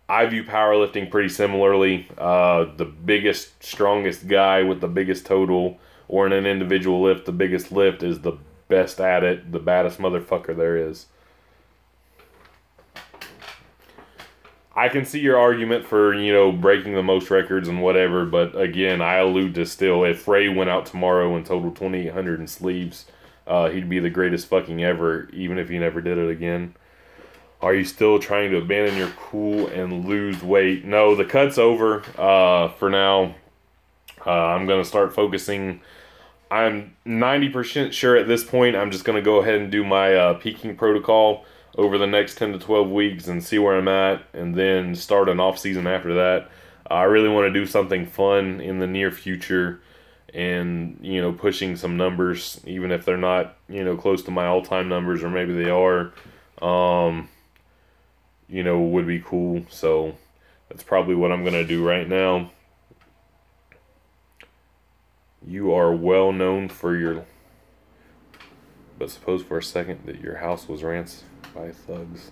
I view powerlifting pretty similarly. The biggest, strongest guy with the biggest total, or in an individual lift, the biggest lift is the best at it, the baddest motherfucker there is. I can see your argument for, you know, breaking the most records and whatever, but again, I allude to still, if Ray went out tomorrow and totaled 2,800 in sleeves, he'd be the greatest fucking ever, even if he never did it again. Are you still trying to abandon your cool and lose weight? No, the cut's over for now. I'm going to start focusing. I'm 90% sure at this point I'm just going to go ahead and do my peaking protocol over the next 10 to 12 weeks and see where I'm at, and then start an off season after that. I really want to do something fun in the near future, and, you know, pushing some numbers, even if they're not, you know, close to my all-time numbers, or maybe they are, you know, would be cool. So that's probably what I'm going to do right now. You are well known for your, but suppose for a second that your house was ransacked by thugs.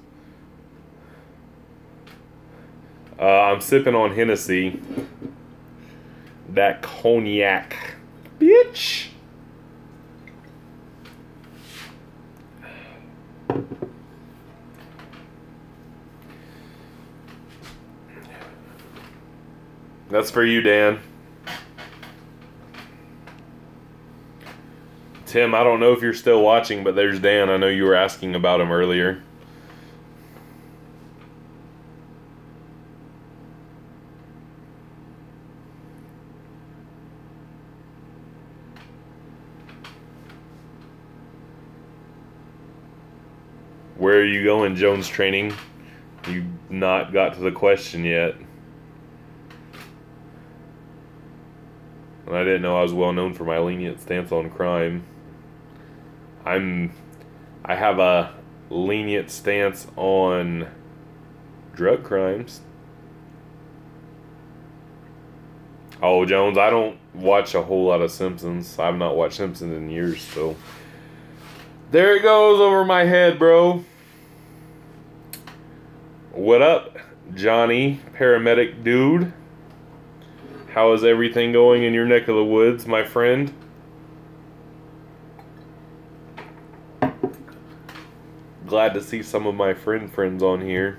I'm sipping on Hennessy. That cognac. Bitch! That's for you, Dan. Tim, I don't know if you're still watching, but there's Dan. I know you were asking about him earlier. Where are you going, Jones Training? You not got to the question yet. And I didn't know I was well known for my lenient stance on crime. I have a lenient stance on drug crimes. Oh, Jones, I don't watch a whole lot of Simpsons. I've not watched Simpsons in years, so there it goes over my head, bro. What up, Johnny, paramedic dude? How is everything going in your neck of the woods, my friend? Glad to see some of my friends on here.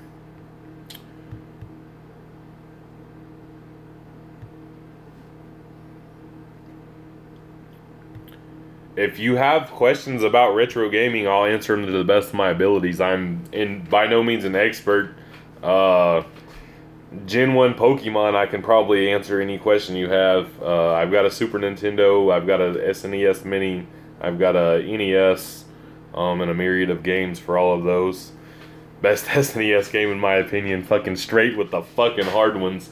If you have questions about retro gaming, I'll answer them to the best of my abilities. I'm by no means an expert. Gen 1 Pokemon, I can probably answer any question you have. I've got a Super Nintendo, I've got a SNES Mini, I've got a NES, and a myriad of games for all of those. Best SNES game in my opinion, fucking straight with the fucking hard ones.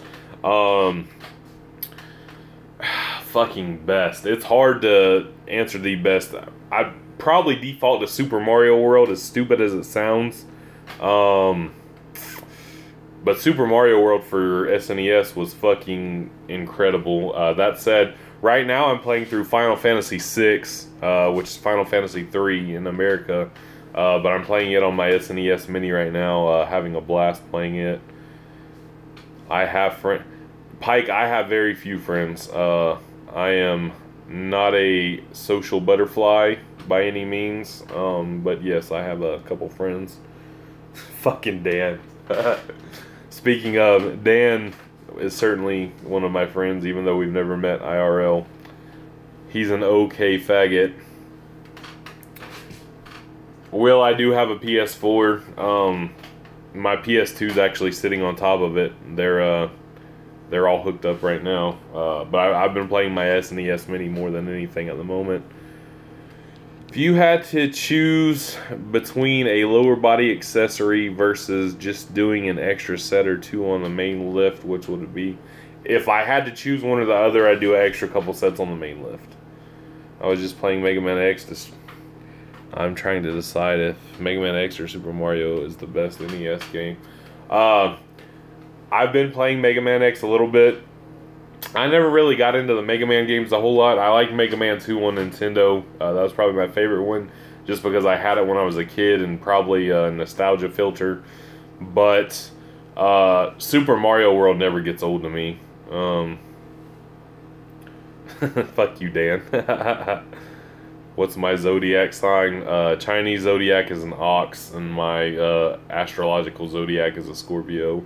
Fucking best. It's hard to answer the best. I'd probably default to Super Mario World, as stupid as it sounds. But Super Mario World for SNES was fucking incredible. That said, right now I'm playing through Final Fantasy VI, which is Final Fantasy III in America. But I'm playing it on my SNES Mini right now, having a blast playing it. I have Pike, I have very few friends. I am not a social butterfly by any means. But yes, I have a couple friends. Fucking Dan. Speaking of, Dan is certainly one of my friends, even though we've never met IRL. He's an okay faggot. Will, I do have a PS4. My PS2 is actually sitting on top of it. They're all hooked up right now. But I've been playing my SNES Mini more than anything at the moment. If you had to choose between a lower body accessory versus just doing an extra set or two on the main lift, which would it be? If I had to choose one or the other, I'd do an extra couple sets on the main lift. I was just playing Mega Man X. I'm trying to decide if Mega Man X or Super Mario is the best NES game. I've been playing Mega Man X a little bit. I never really got into the Mega Man games a whole lot. I like Mega Man 2 on Nintendo. That was probably my favorite one, just because I had it when I was a kid and probably a nostalgia filter. But Super Mario World never gets old to me. Fuck you, Dan. What's my zodiac sign? Chinese zodiac is an ox, and my astrological zodiac is a Scorpio.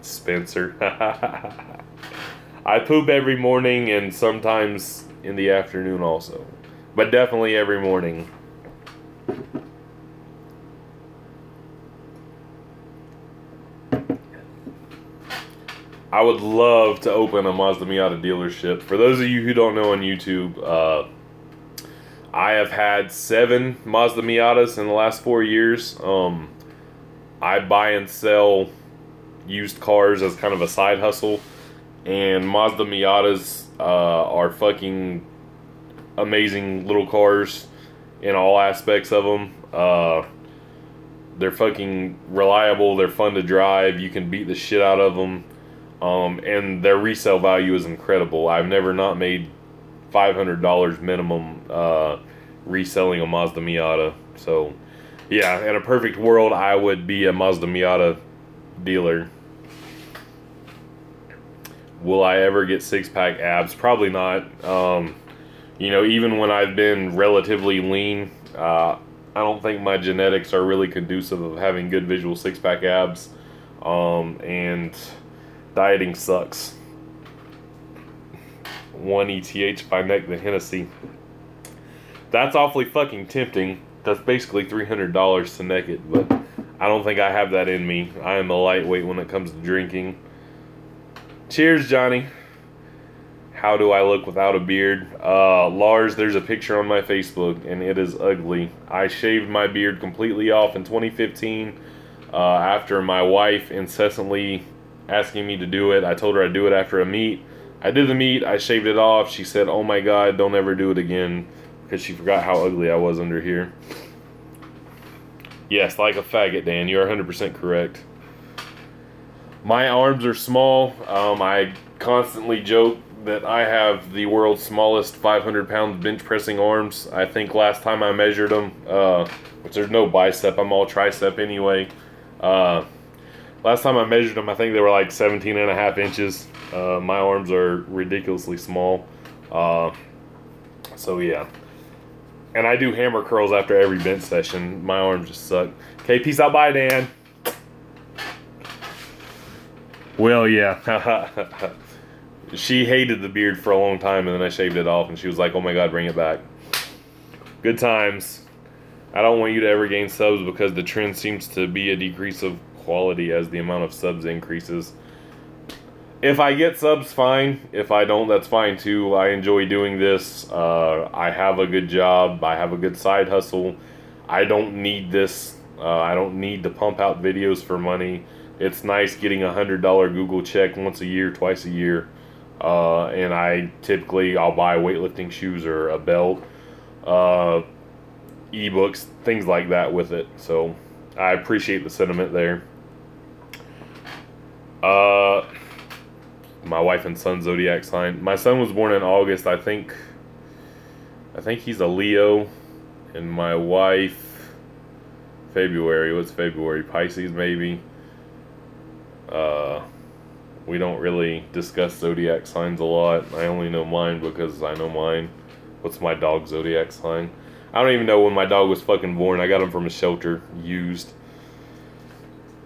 Spencer. I poop every morning and sometimes in the afternoon also. But definitely every morning. I would love to open a Mazda Miata dealership. For those of you who don't know on YouTube, I have had 7 Mazda Miatas in the last 4 years. I buy and sell used cars as kind of a side hustle, and Mazda Miatas are fucking amazing little cars in all aspects of them. They're fucking reliable, they're fun to drive, you can beat the shit out of them, and their resale value is incredible. I've never not made $500 minimum reselling a Mazda Miata. So yeah, in a perfect world I would be a Mazda Miata dealer. Will I ever get 6-pack abs? Probably not. You know, even when I've been relatively lean, I don't think my genetics are really conducive of having good visual 6-pack abs. And dieting sucks. 1 ETH by Neck the Hennessy. That's awfully fucking tempting. That's basically $300 to neck it, but I don't think I have that in me. I am a lightweight when it comes to drinking. Cheers, Johnny. How do I look without a beard? Lars, there's a picture on my Facebook, and it is ugly. I shaved my beard completely off in 2015 after my wife incessantly asking me to do it. I told her I'd do it after a meet. I did the meet. I shaved it off. She said, "Oh my God, don't ever do it again," because she forgot how ugly I was under here. Yes, like a faggot, Dan. You are 100% correct. My arms are small. I constantly joke that I have the world's smallest 500-pound bench pressing arms. I think last time I measured them, which there's no bicep, I'm all tricep anyway. Last time I measured them, I think they were like 17.5 inches. My arms are ridiculously small. So yeah. And I do hammer curls after every bench session. My arms just suck. Okay, peace out, bye, Dan. Well, yeah. She hated the beard for a long time, and then I shaved it off, and she was like, "Oh my God, bring it back." Good times. I don't want you to ever gain subs because the trend seems to be a decrease of quality as the amount of subs increases. If I get subs, fine. If I don't, that's fine too. I enjoy doing this. I have a good job. I have a good side hustle. I don't need this. I don't need to pump out videos for money. It's nice getting a $100 Google check once a year, twice a year. And I'll buy weightlifting shoes or a belt, ebooks, things like that with it. So I appreciate the sentiment there. My wife and son zodiac sign. My son was born in August. I think he's a Leo, and my wife February. What's February? Pisces maybe. We don't really discuss zodiac signs a lot. I only know mine because I know mine. What's my dog's zodiac sign? I don't even know when my dog was fucking born. I got him from a shelter, used.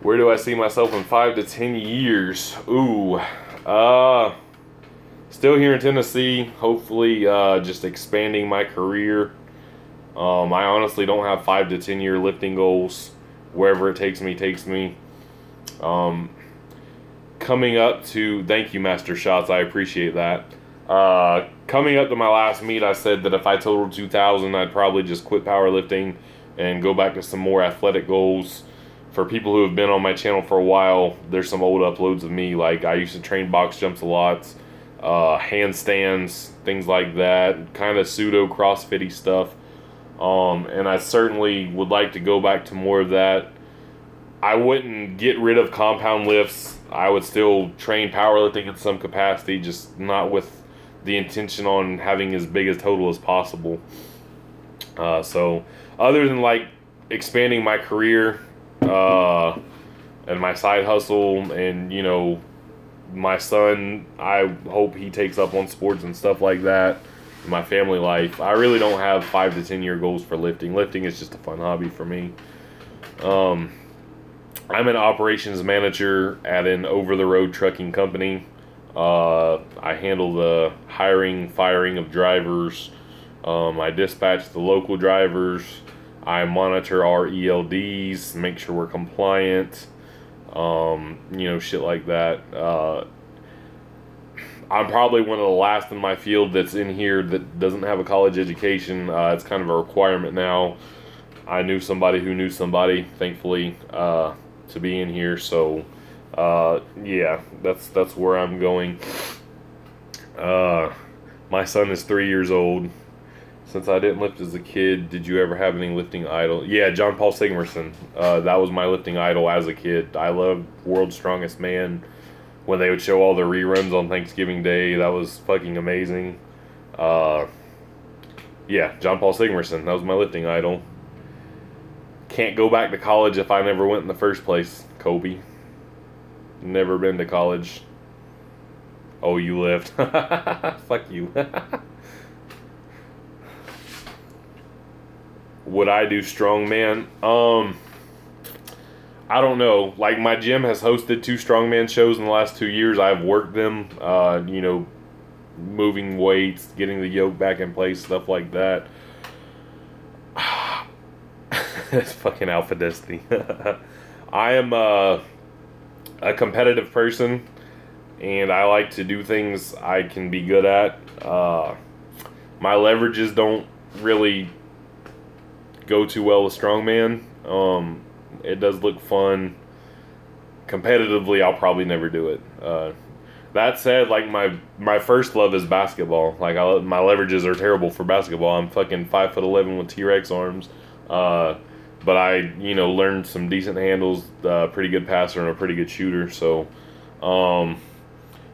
Where do I see myself in 5 to 10 years? Ooh, still here in Tennessee. Hopefully, just expanding my career. I honestly don't have 5 to 10 year lifting goals. Wherever it takes me, takes me. Coming up to, thank you, Master Shots. I appreciate that. Coming up to my last meet, I said that if I totaled 2,000, I'd probably just quit powerlifting and go back to some more athletic goals. For people who have been on my channel for a while, there's some old uploads of me. Like, I used to train box jumps a lot, handstands, things like that, kind of pseudo CrossFit-y stuff. And I certainly would like to go back to more of that. I wouldn't get rid of compound lifts. I would still train powerlifting in some capacity, just not with the intention on having as big a total as possible. So other than like expanding my career and my side hustle, and you know, my son, I hope he takes up on sports and stuff like that, my family life, I really don't have 5 to 10 year goals for lifting. Lifting is just a fun hobby for me. I'm an operations manager at an over-the-road trucking company. I handle the hiring, firing of drivers. I dispatch the local drivers. I monitor our ELDs, make sure we're compliant. You know, shit like that. I'm probably one of the last in my field that's in here that doesn't have a college education. It's kind of a requirement now. I knew somebody who knew somebody, thankfully, to be in here. So, yeah, that's where I'm going. My son is 3 years old. Since I didn't lift as a kid, did you ever have any lifting idol? Yeah, John Paul Sigmarsson. That was my lifting idol as a kid. I loved World's Strongest Man. When they would show all the reruns on Thanksgiving Day, that was fucking amazing. Yeah, John Paul Sigmarsson. That was my lifting idol. Can't go back to college if I never went in the first place. Kobe. Never been to college. Oh, you lived. Fuck you. Would I do strongman? I don't know. Like, my gym has hosted 2 strongman shows in the last 2 years. I've worked them, you know, moving weights, getting the yoke back in place, stuff like that. It's fucking Alpha Destiny. I am a competitive person, and I like to do things I can be good at. My leverages don't really go too well with strongman. It does look fun. Competitively, I'll probably never do it. That said, like, my first love is basketball. Like, my leverages are terrible for basketball. I'm fucking 5'11" with T-Rex arms. But I, you know, learned some decent handles, pretty good passer and a pretty good shooter. So,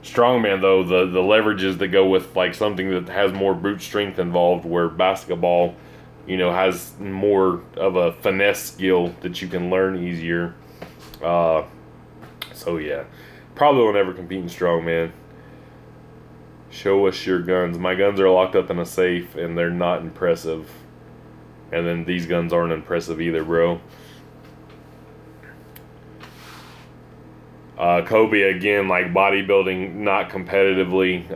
strongman though, the leverages that go with like something that has more brute strength involved, where basketball, you know, has more of a finesse skill that you can learn easier. So yeah, probably will never compete in strongman. Show us your guns. My guns are locked up in a safe and they're not impressive. And then these guns aren't impressive either, bro. Kobe, again, like bodybuilding, not competitively.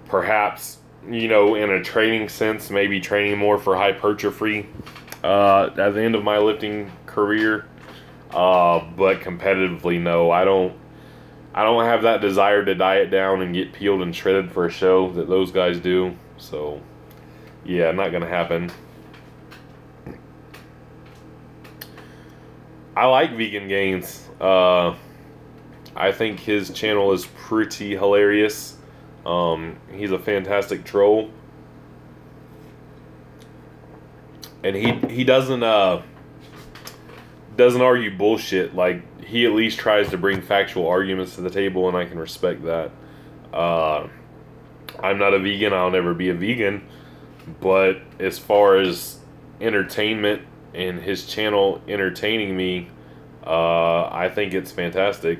Perhaps, you know, in a training sense, maybe training more for hypertrophy at the end of my lifting career. But competitively, no. I don't have that desire to diet down and get peeled and shredded for a show that those guys do. So, yeah, not gonna happen. I like Vegan Gains. I think his channel is pretty hilarious. He's a fantastic troll, and he doesn't argue bullshit. Like, he at least tries to bring factual arguments to the table, and I can respect that. I'm not a vegan. I'll never be a vegan. But as far as entertainment and his channel entertaining me, I think it's fantastic.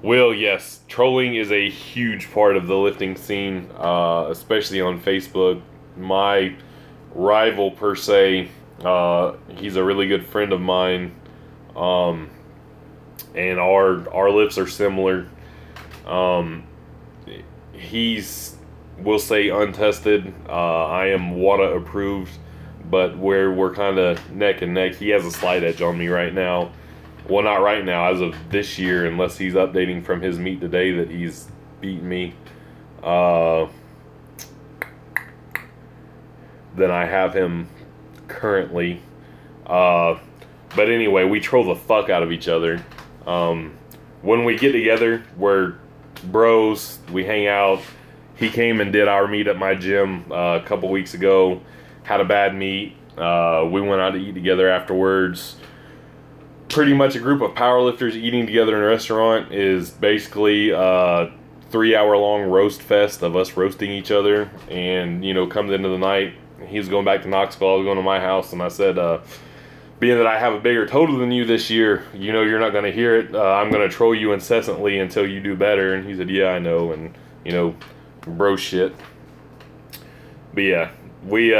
Will, yes, trolling is a huge part of the lifting scene, especially on Facebook. My rival, per se, he's a really good friend of mine, and our lifts are similar. He's, we'll say, untested. I am WADA approved, but where we're kind of neck and neck. He has a slight edge on me right now. Well, not right now, as of this year, unless he's updating from his meet today that he's beat me than I have him currently. But anyway, we troll the fuck out of each other. When we get together, we're bros. We hang out. He came and did our meet at my gym a couple weeks ago. Had a bad meet. We went out to eat together afterwards. Pretty much a group of powerlifters eating together in a restaurant is basically a 3-hour-long roast fest of us roasting each other. And, you know, come the end of the night, he was going back to Knoxville, I was going to my house, and I said, being that I have a bigger total than you this year, you know you're not going to hear it. I'm going to troll you incessantly until you do better. And he said, yeah, I know. And, you know, bro shit. But yeah, we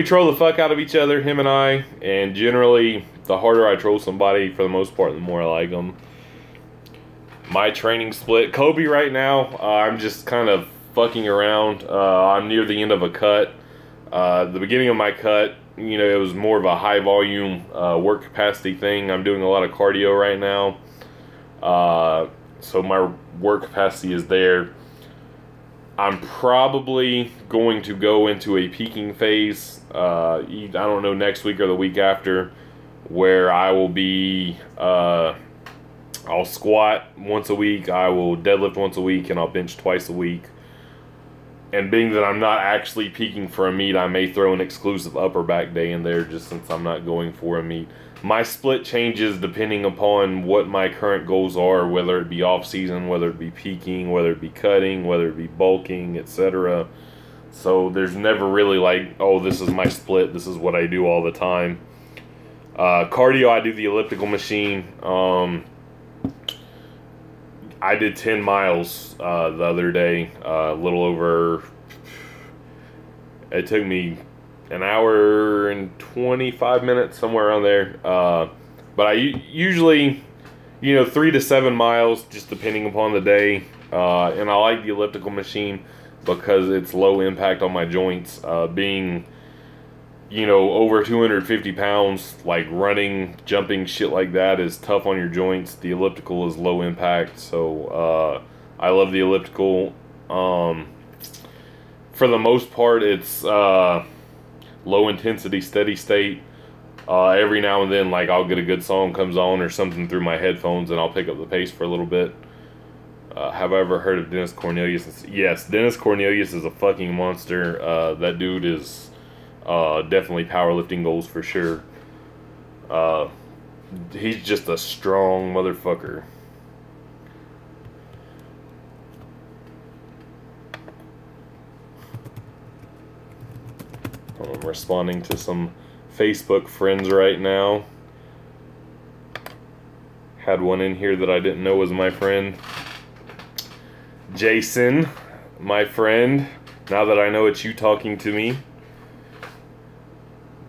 troll the fuck out of each other, him and I. And generally, the harder I troll somebody, for the most part, the more I like them. My training split. Kobe right now, I'm just kind of fucking around. I'm near the end of a cut. The beginning of my cut, you know, it was more of a high volume work capacity thing. I'm doing a lot of cardio right now. So my work capacity is there. I'm probably going to go into a peaking phase, I don't know, next week or the week after, where I will be, I'll squat once a week, I will deadlift once a week, and I'll bench twice a week. And being that I'm not actually peaking for a meet, I may throw an exclusive upper back day in there just since I'm not going for a meet. My split changes depending upon what my current goals are, whether it be off season, whether it be peaking, whether it be cutting, whether it be bulking, etc. So there's never really like, oh, this is my split, this is what I do all the time. Cardio, I do the elliptical machine. I did 10 miles the other day, a little over, it took me an hour and 25 minutes, somewhere around there. But I usually, you know, 3 to 7 miles, just depending upon the day. And I like the elliptical machine because it's low impact on my joints. Being, you know, over 250 pounds, like running, jumping, shit like that is tough on your joints. The elliptical is low impact, so I love the elliptical. For the most part, it's low intensity, steady state. Every now and then, like, I'll get a good song comes on or something through my headphones, and I'll pick up the pace for a little bit. Have I ever heard of Dennis Cornelius? Yes, Dennis Cornelius is a fucking monster. That dude is definitely powerlifting goals for sure. He's just a strong motherfucker. I'm responding to some Facebook friends right now. Had one in here that I didn't know was my friend. Jason, my friend, now that I know it's you talking to me.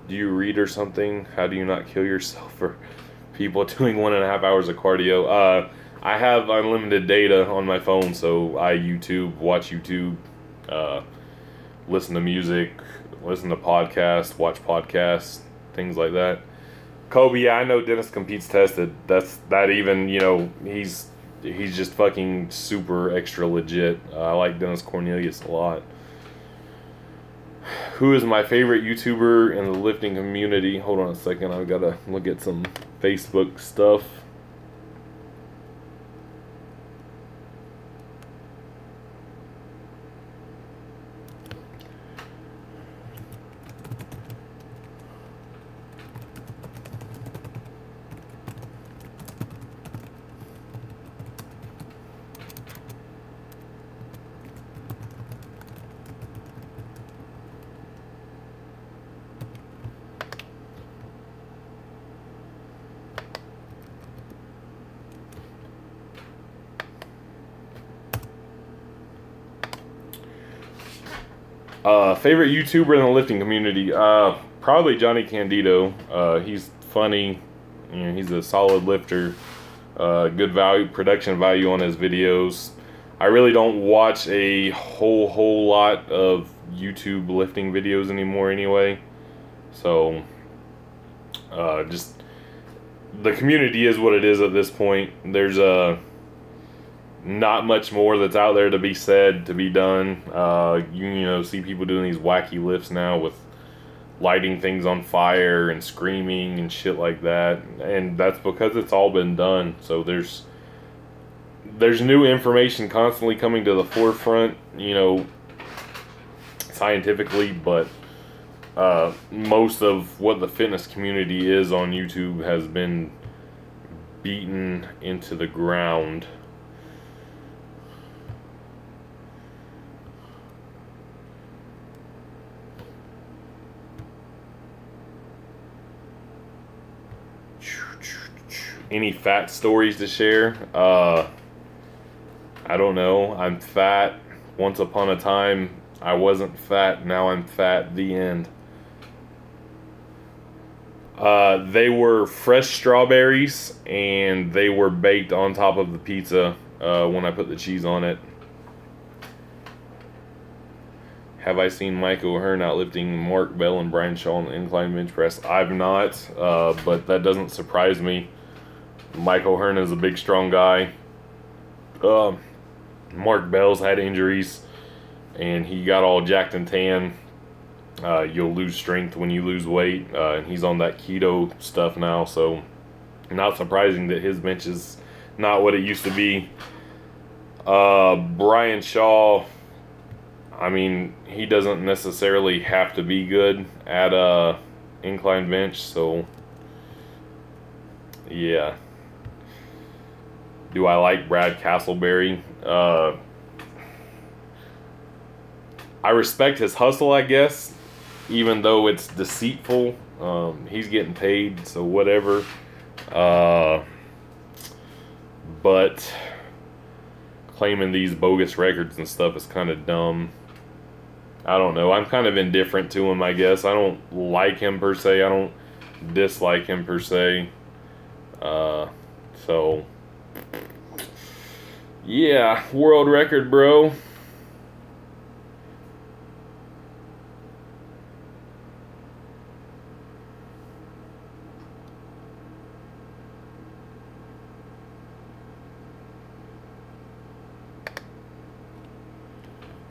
Do you read or something? How do you not kill yourself for people doing 1.5 hours of cardio? I have unlimited data on my phone, so I watch YouTube, listen to music, listen to podcasts, watch podcasts, things like that. Kobe, yeah, I know Dennis competes tested. That even, you know, he's just fucking super extra legit. I like Dennis Cornelius a lot. Who is my favorite YouTuber in the lifting community? Hold on a second, I've got to look at some Facebook stuff. Favorite YouTuber in the lifting community? Probably Johnny Candido. He's funny. You know, he's a solid lifter. Good production value on his videos. I really don't watch a whole lot of YouTube lifting videos anymore anyway. So, just the community is what it is at this point. There's Not much more that's out there to be said, to be done. You know, see people doing these wacky lifts now with lighting things on fire and screaming and shit like that, and that's because it's all been done. So there's new information constantly coming to the forefront, you know, scientifically, but most of what the fitness community is on YouTube has been beaten into the ground. Any fat stories to share? I don't know. I'm fat. Once upon a time, I wasn't fat. Now I'm fat. The end. They were fresh strawberries, and they were baked on top of the pizza when I put the cheese on it. Have I seen Mike O'Hearn outlifting Mark Bell and Brian Shaw on the incline bench press? I've not, but that doesn't surprise me. Mike O'Hearn is a big, strong guy. Mark Bell's had injuries, and he got all jacked and tan. You'll lose strength when you lose weight, and he's on that keto stuff now, so not surprising that his bench is not what it used to be. Brian Shaw, I mean, he doesn't necessarily have to be good at a incline bench, so yeah. Do I like Brad Castleberry? I respect his hustle, I guess, even though it's deceitful. He's getting paid, so whatever. But claiming these bogus records and stuff is kind of dumb. I don't know. I'm kind of indifferent to him, I guess. I don't like him per se. I don't dislike him per se. So yeah, world record, bro.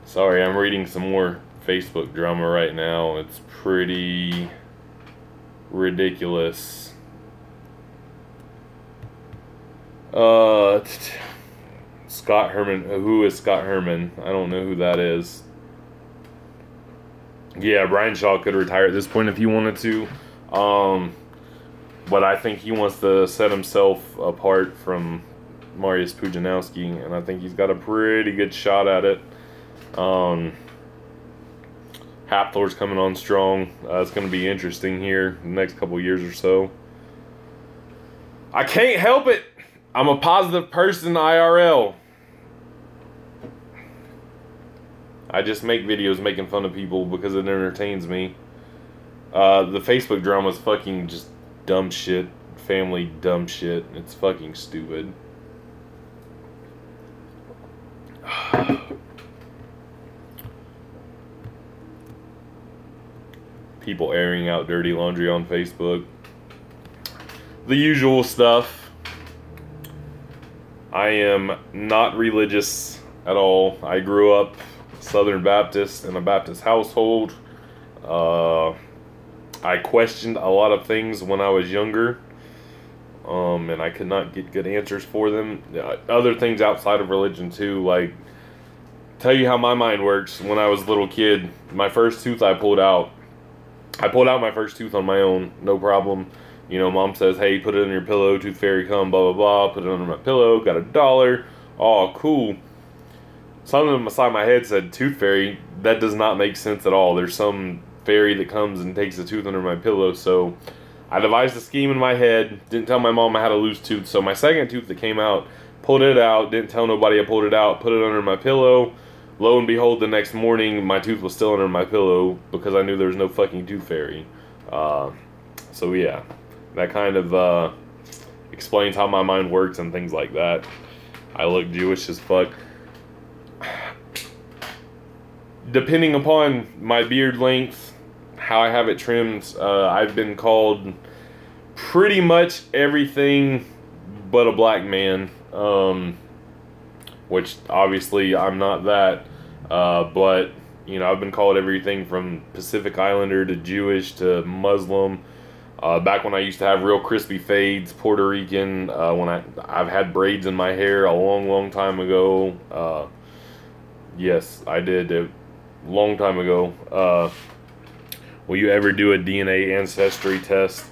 Sorry, I'm reading some more Facebook drama right now. It's pretty ridiculous. Scott Herman. Who is Scott Herman? I don't know who that is. Yeah, Brian Shaw could retire at this point if he wanted to. But I think he wants to set himself apart from Mariusz Pudzianowski, and I think he's got a pretty good shot at it. Hafthor's coming on strong. It's going to be interesting here the next couple years or so. I can't help it. I'm a positive person IRL. I just make videos making fun of people because it entertains me. The Facebook drama is fucking just dumb shit. Family dumb shit. It's fucking stupid. People airing out dirty laundry on Facebook. The usual stuff. I am not religious at all. I grew up Southern Baptist in a Baptist household. I questioned a lot of things when I was younger, and I could not get good answers for them. Other things outside of religion too, like, tell you how my mind works. When I was a little kid, my first tooth I pulled out my first tooth on my own, no problem. You know, mom says, hey, put it in your pillow, tooth fairy come, blah, blah, blah. Put it under my pillow, got $1. Oh, cool. Something beside my head said tooth fairy. That does not make sense at all. There's some fairy that comes and takes the tooth under my pillow. So I devised a scheme in my head. Didn't tell my mom I had a loose tooth. So my second tooth that came out, pulled it out. Didn't tell nobody I pulled it out. Put it under my pillow. Lo and behold, the next morning, my tooth was still under my pillow because I knew there was no fucking tooth fairy. So yeah. That kind of explains how my mind works and things like that. I look Jewish as fuck. Depending upon my beard length, how I have it trimmed, I've been called pretty much everything but a black man. which obviously I'm not that. But, you know, I've been called everything from Pacific Islander to Jewish to Muslim. Back when I used to have real crispy fades, Puerto Rican, when I've had braids in my hair a long, long time ago. Yes, I did a long time ago. Will you ever do a DNA ancestry test?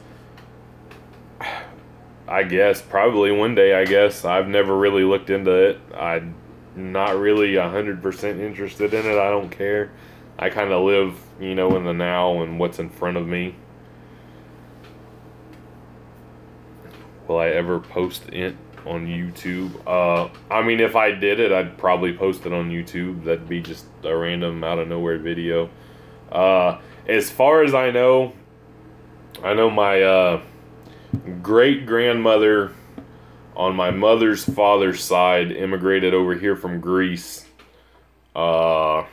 I guess, probably one day, I guess. I've never really looked into it. I'm not really 100% interested in it. I don't care. I kind of live, you know, in the now and what's in front of me. Will I ever post it on YouTube? I mean, if I did it, I'd probably post it on YouTube. That'd be just a random out of nowhere video. As far as I know my great grandmother on my mother's father's side immigrated over here from Greece. And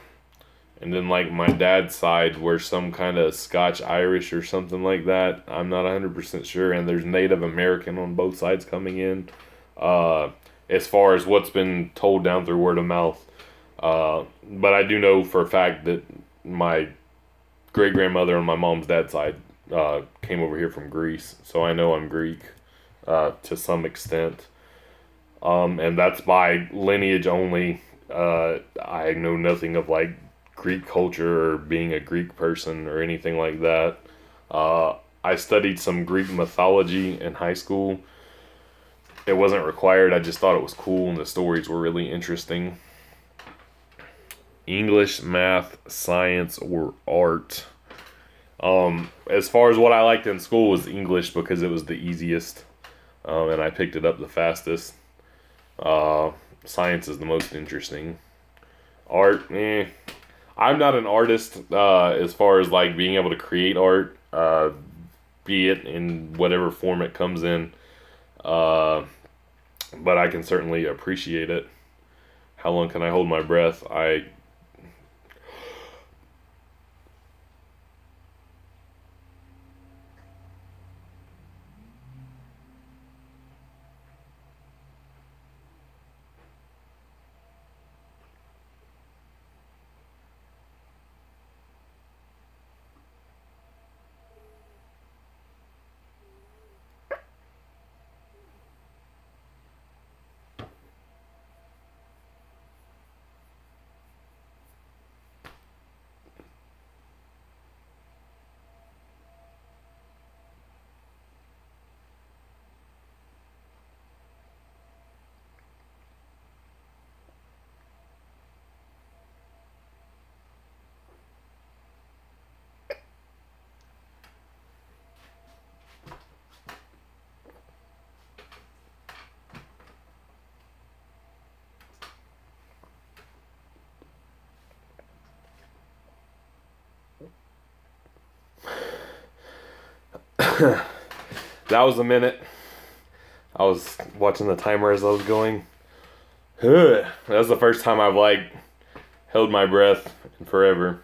then like my dad's side were some kind of Scotch Irish or something like that. I'm not 100% sure. And there's Native American on both sides coming in. As far as what's been told down through word of mouth. But I do know for a fact that my great grandmother on my mom's dad's side came over here from Greece. So I know I'm Greek to some extent. And that's by lineage only. I know nothing of like Greek culture or being a Greek person or anything like that. I studied some Greek mythology in high school. It wasn't required. I just thought it was cool and the stories were really interesting. English, math, science, or art. As far as what I liked in school was English because it was the easiest. And I picked it up the fastest. Science is the most interesting. Art, I'm not an artist as far as like being able to create art, be it in whatever form it comes in. But I can certainly appreciate it. How long can I hold my breath? That was a minute. I was watching the timer as I was going. That was the first time I've like held my breath in forever.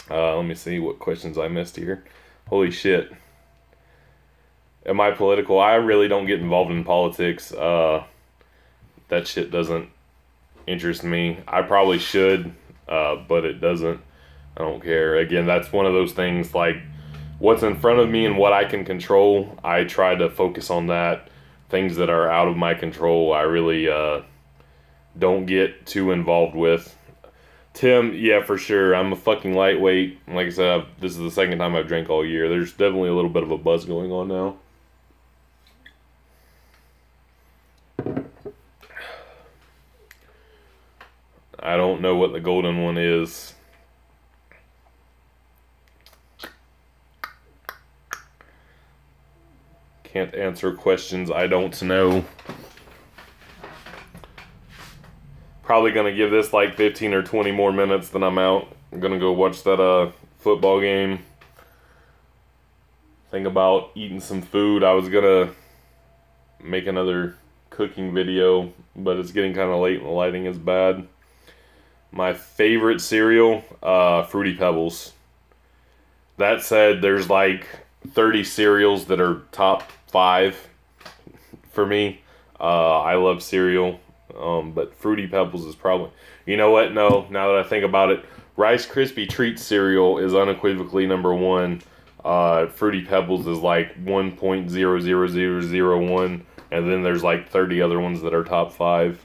Let me see what questions I missed here. Holy shit. Am I political? I really don't get involved in politics. That shit doesn't interest me. I probably should, but it doesn't. I don't care. Again, that's one of those things like what's in front of me and what I can control. I try to focus on that. Things that are out of my control, I really don't get too involved with. Tim, yeah, for sure. I'm a fucking lightweight. Like I said, this is the second time I've drank all year. There's definitely a little bit of a buzz going on now. I don't know what the golden one is. Can't answer questions I don't know. Probably gonna give this like 15 or 20 more minutes, then I'm out. I'm gonna go watch that football game. Think about eating some food. I was gonna make another cooking video, but it's getting kind of late and the lighting is bad. My favorite cereal, Fruity Pebbles. That said, there's like 30 cereals that are top 5 for me. I love cereal. But Fruity Pebbles is probably, you know what? No, now that I think about it, Rice Krispie Treat cereal is unequivocally number one. Fruity Pebbles is like 1.00001, and then there's like 30 other ones that are top five.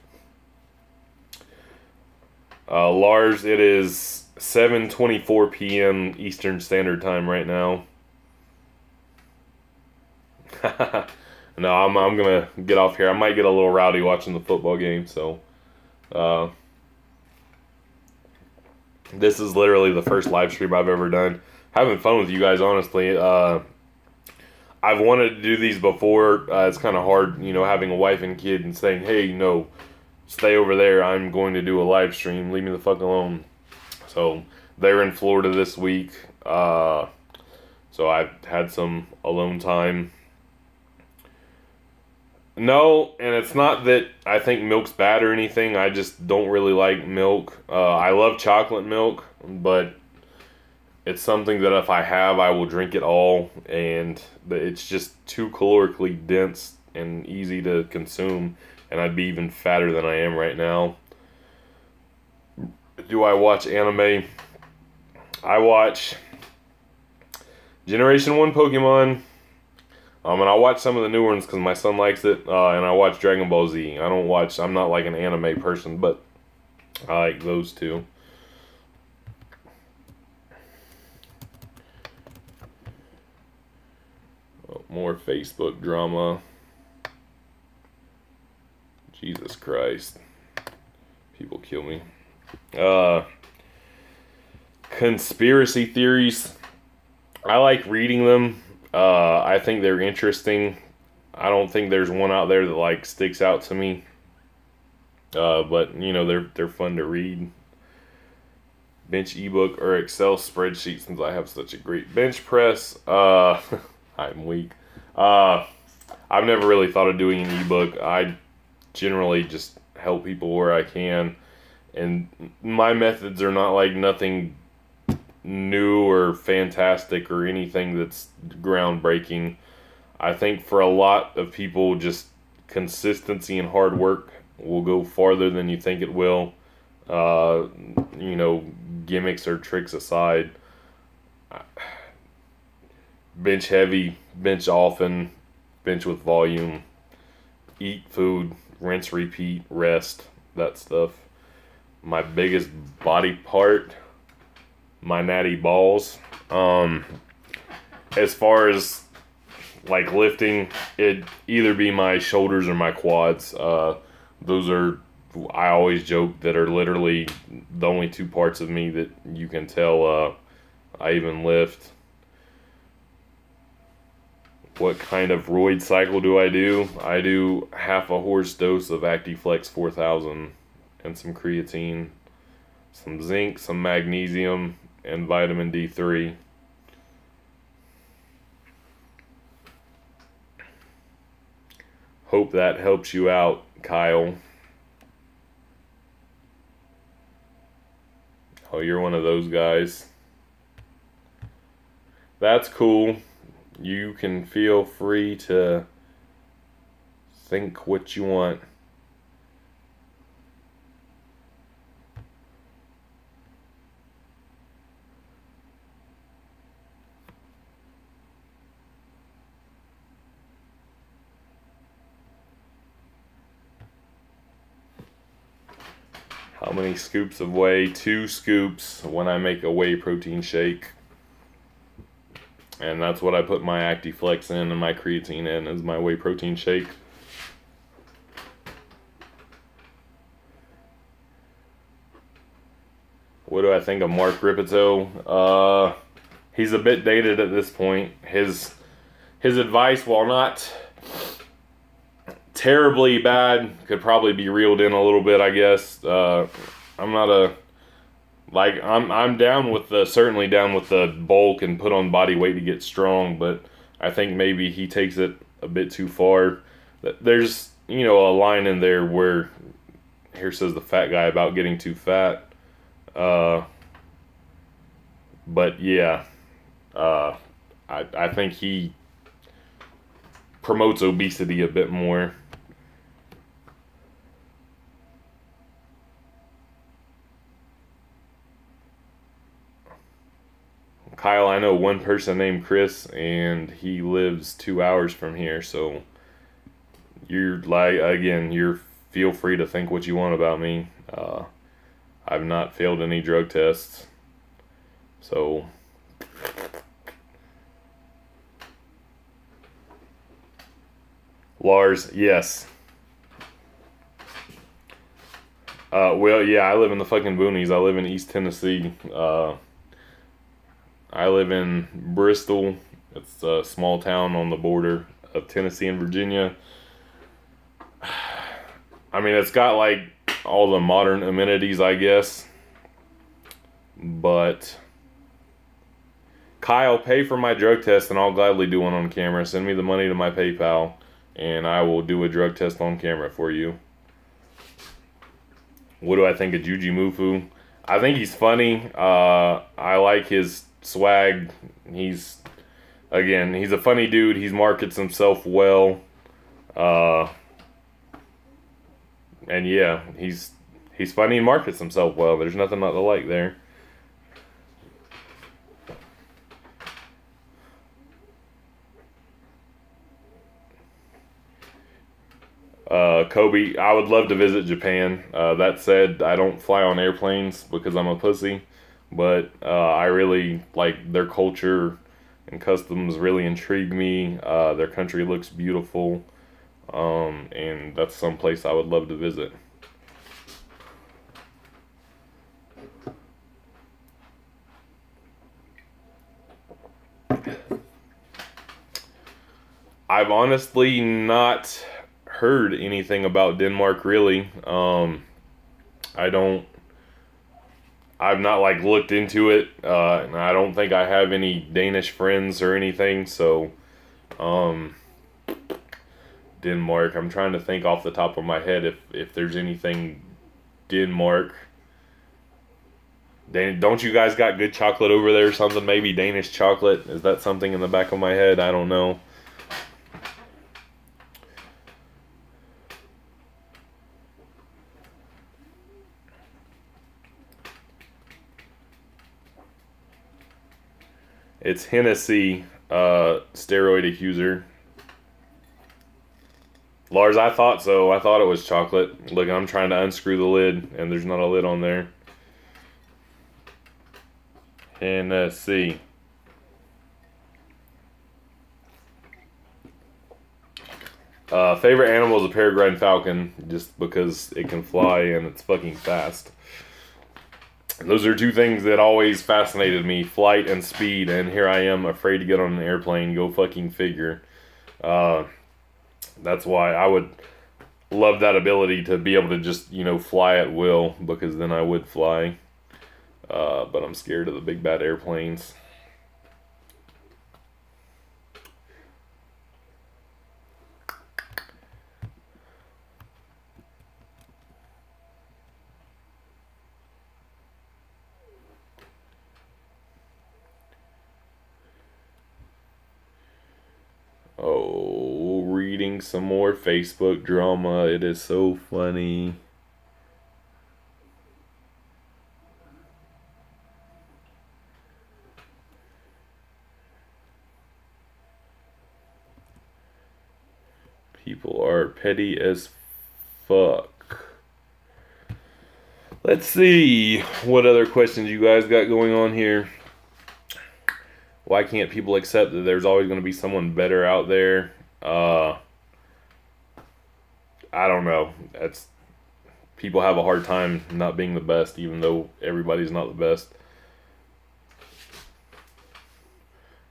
Lars, it is 7:24 p.m. Eastern Standard Time right now. No, I'm gonna get off here. I might get a little rowdy watching the football game, so uh, this is literally the first live stream I've ever done. Having fun with you guys, honestly. I've wanted to do these before. It's kind of hard, having a wife and kid and saying, hey, stay over there. I'm going to do a live stream. Leave me the fuck alone. So they're in Florida this week. So I've had some alone time. No, and it's not that I think milk's bad or anything. I just don't really like milk. I love chocolate milk, but it's something that if I have, I will drink it all. And it's just too calorically dense and easy to consume. And I'd be even fatter than I am right now. Do I watch anime? I watch Generation 1 Pokemon. And I watch some of the new ones because my son likes it. And I watch Dragon Ball Z. I'm not like an anime person, but I like those two. Oh, more Facebook drama. Jesus Christ. People kill me. Conspiracy theories. I like reading them. I think they're interesting. I don't think there's one out there that sticks out to me. But they're fun to read. Bench ebook or Excel spreadsheet, since I have such a great bench press. I'm weak. I've never really thought of doing an ebook. I generally just help people where I can, and my methods are not like nothing new or fantastic or anything that's groundbreaking. I think for a lot of people, just consistency and hard work will go farther than you think it will. Gimmicks or tricks aside, bench heavy, bench often, bench with volume, eat food, rinse, repeat, rest, that stuff. My biggest body part, my natty balls. As far as lifting, it'd either be my shoulders or my quads. Those are, I always joke, that are literally the only two parts of me that you can tell I even lift. What kind of roid cycle do? I do half a horse dose of ActiFlex 4000 and some creatine, some zinc, some magnesium, and vitamin D3. Hope that helps you out, Kyle. Oh, you're one of those guys. That's cool. You can feel free to think what you want. How many scoops of whey? 2 scoops when I make a whey protein shake. And that's what I put my ActiFlex in and my creatine in, is my whey protein shake. What do I think of Mark Ripito? He's a bit dated at this point. His advice, while not terribly bad, could probably be reeled in a little bit, I guess. I'm not a... I'm down with certainly down with the bulk and put on body weight to get strong, but I think maybe he takes it a bit too far. There's, a line in there where, here says the fat guy about getting too fat. But yeah, I think he promotes obesity a bit more. Kyle, I know one person named Chris, and he lives 2 hours from here. So you're like, again, you're feel free to think what you want about me. I've not failed any drug tests, so. Lars, yes. Well, yeah, I live in the fucking boonies. I live in East Tennessee. I live in Bristol. It's a small town on the border of Tennessee and Virginia. I mean, it's got like all the modern amenities, I guess. But Kyle, pay for my drug test and I'll gladly do one on camera. Send me the money to my PayPal and I will do a drug test on camera for you. What do I think of Juji Mufu? I think he's funny. I like his swag. He's a funny dude. He markets himself well. And yeah, he's funny and markets himself well. There's nothing not to like there. Kobe, I would love to visit Japan. That said, I don't fly on airplanes because I'm a pussy. But I really like their culture and customs really intrigue me. Their country looks beautiful. And that's some place I would love to visit. I've honestly not heard anything about Denmark really. I've not like looked into it, and I don't think I have any Danish friends or anything, so Denmark, I'm trying to think off the top of my head if there's anything Denmark. Don't you guys got good chocolate over there or something? Maybe Danish chocolate? Is that something in the back of my head? I don't know. It's Hennessy, steroid accuser. Lars, I thought so. I thought it was chocolate. Look, I'm trying to unscrew the lid, and there's not a lid on there. Hennessy. Favorite animal is a peregrine falcon, just because it can fly and it's fucking fast. And those are two things that always fascinated me, flight and speed, and here I am afraid to get on an airplane, go fucking figure. That's why I would love that ability to be able to just, fly at will, because then I would fly. But I'm scared of the big bad airplanes. Oh, reading some more Facebook drama. It is so funny. People are petty as fuck. Let's see what other questions you guys got going on here. Why can't people accept that there's always going to be someone better out there? I don't know. People have a hard time not being the best, even though everybody's not the best.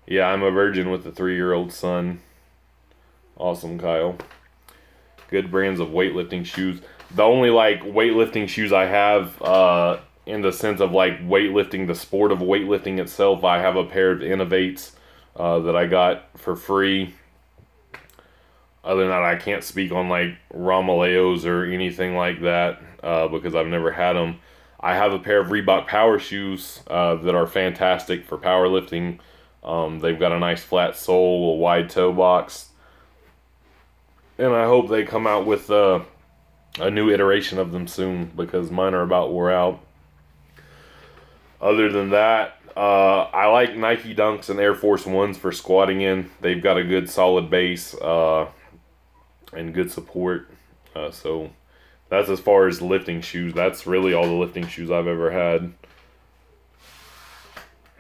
Yeah, I'm a virgin with a 3-year-old son. Awesome, Kyle. Good brands of weightlifting shoes. The only weightlifting shoes I have, in the sense of weightlifting, the sport of weightlifting itself, I have a pair of Innovates that I got for free. Other than that, I can't speak on Romaleos or anything like that because I've never had them. I have a pair of Reebok power shoes that are fantastic for powerlifting. They've got a nice flat sole, a wide toe box. And I hope they come out with a new iteration of them soon because mine are about wore out. Other than that, I like Nike Dunks and Air Force Ones for squatting in. They've got a good solid base and good support. So that's as far as lifting shoes. That's really all the lifting shoes I've ever had.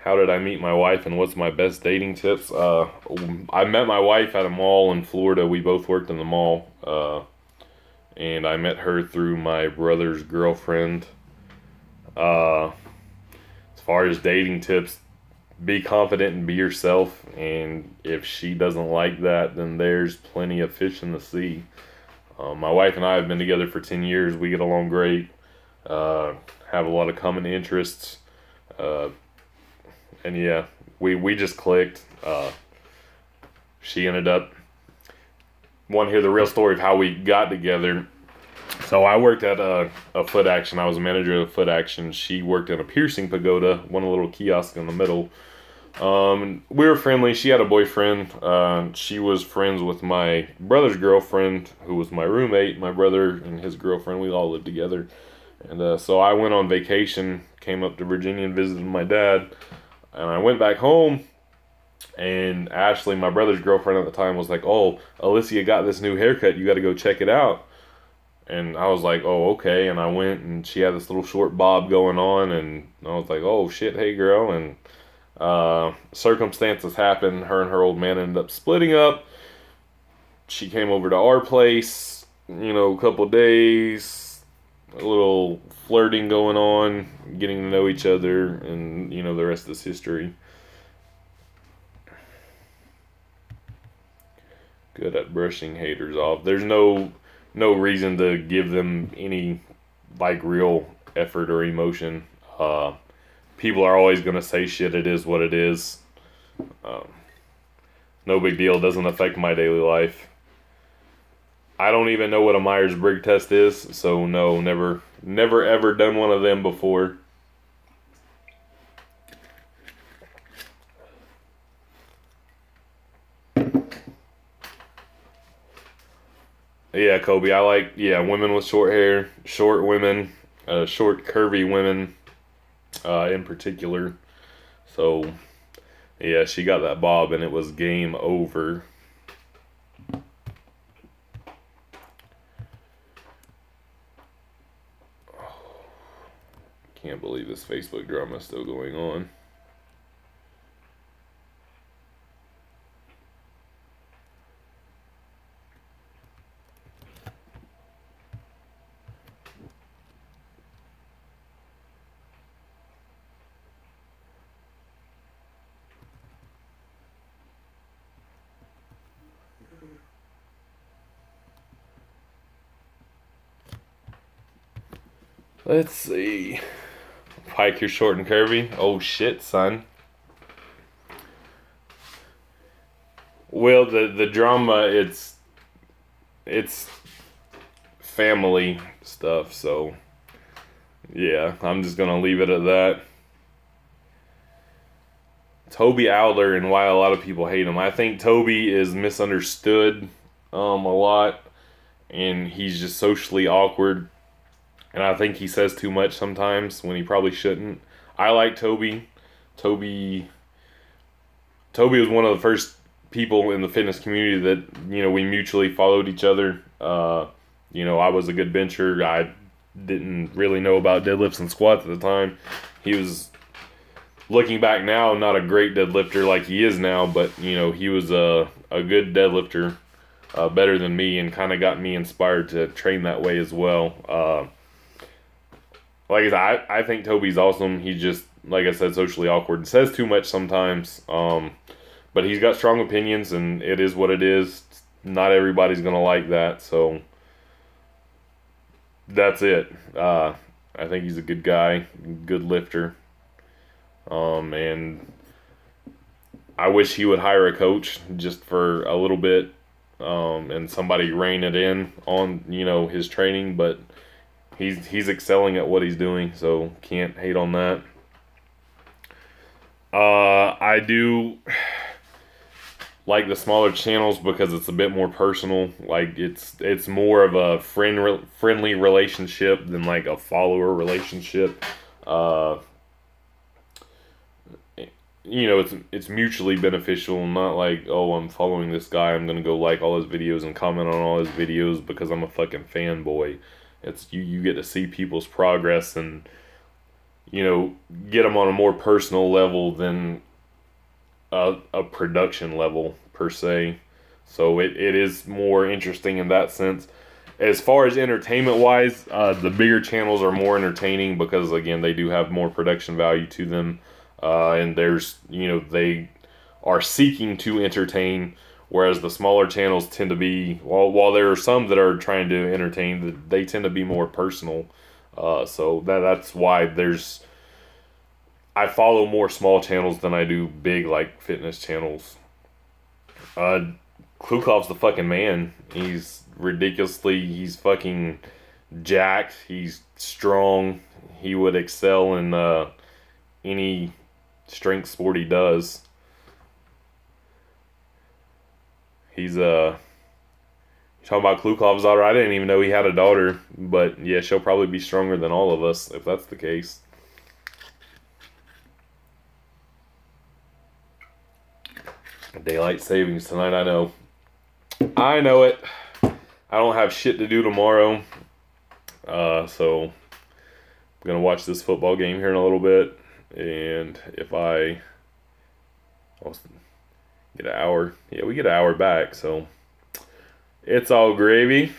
How did I meet my wife and what's my best dating tips? I met my wife at a mall in Florida. We both worked in the mall. And I met her through my brother's girlfriend. As far as dating tips, be confident and be yourself. And if she doesn't like that, then there's plenty of fish in the sea. My wife and I have been together for 10 years. We get along great. Have a lot of common interests. And yeah, we just clicked. She ended up, want to hear the real story of how we got together. So I worked at a Foot Action. I was a manager of Foot Action. She worked in a piercing pagoda, one of the little kiosks in the middle. We were friendly. She had a boyfriend. She was friends with my brother's girlfriend, who was my roommate. My brother and his girlfriend, we all lived together. And so I went on vacation, came up to Virginia and visited my dad. And I went back home, and Ashley, my brother's girlfriend at the time, was like, "Oh, Alicia got this new haircut. You got to go check it out." And I was like, "Oh, okay." And I went, and she had this little short bob going on, and I was like, "Oh, shit, hey, girl." And circumstances happened. Her and her old man ended up splitting up. She came over to our place, a couple days. A little flirting going on, getting to know each other, and the rest is history. Good at brushing haters off. There's no reason to give them any real effort or emotion. People are always gonna say shit. It is what it is. No big deal. Doesn't affect my daily life. I don't even know what a Myers-Briggs test is, so no, never ever done one of them before. Yeah, Kobe, I like, women with short hair, short women, short curvy women, in particular. So, yeah, she got that bob and it was game over. Can't believe this Facebook drama is still going on. Let's see. Pike, you're short and curvy. Oh shit, son. Well, the drama, it's family stuff, so yeah, I'm just gonna leave it at that. Toby Alder and why a lot of people hate him. I think Toby is misunderstood a lot, and he's just socially awkward. And I think he says too much sometimes when he probably shouldn't. I like Toby. Toby was one of the first people in the fitness community that, we mutually followed each other. I was a good bencher. I didn't really know about deadlifts and squats at the time. He was, looking back now, not a great deadlifter like he is now, but, he was a good deadlifter, better than me, and kind of got me inspired to train that way as well. Like I said, I think Toby's awesome. He's just, like I said, socially awkward and says too much sometimes. But he's got strong opinions, and it is what it is. Not everybody's going to like that, so that's it. I think he's a good guy, good lifter. And I wish he would hire a coach just for a little bit, and somebody rein it in on, his training, but he's excelling at what he's doing, so can't hate on that. I do like the smaller channels because it's a bit more personal. Like it's more of a friendly relationship than like a follower relationship. you know, it's mutually beneficial, not like, oh, I'm following this guy, I'm gonna go like all his videos and comment on all his videos because I'm a fucking fanboy. It's you get to see people's progress and, you know, get them on a more personal level than a production level per se. So it is more interesting in that sense. As far as entertainment wise, the bigger channels are more entertaining because again they do have more production value to them, and there's, you know, they are seeking to entertain, whereas the smaller channels tend to be, while there are some that are trying to entertain, they tend to be more personal. So that's why I follow more small channels than I do big like fitness channels. Uh, Klukov's the fucking man. He's fucking jacked. He's strong. He would excel in any strength sport he does. He's talking about Klukov's daughter. I didn't even know he had a daughter, but yeah, she'll probably be stronger than all of us if that's the case. Daylight savings tonight, I know. I know it. I don't have shit to do tomorrow. So I'm gonna watch this football game here in a little bit. And if I'll get an hour. Yeah, we get an hour back, so it's all gravy.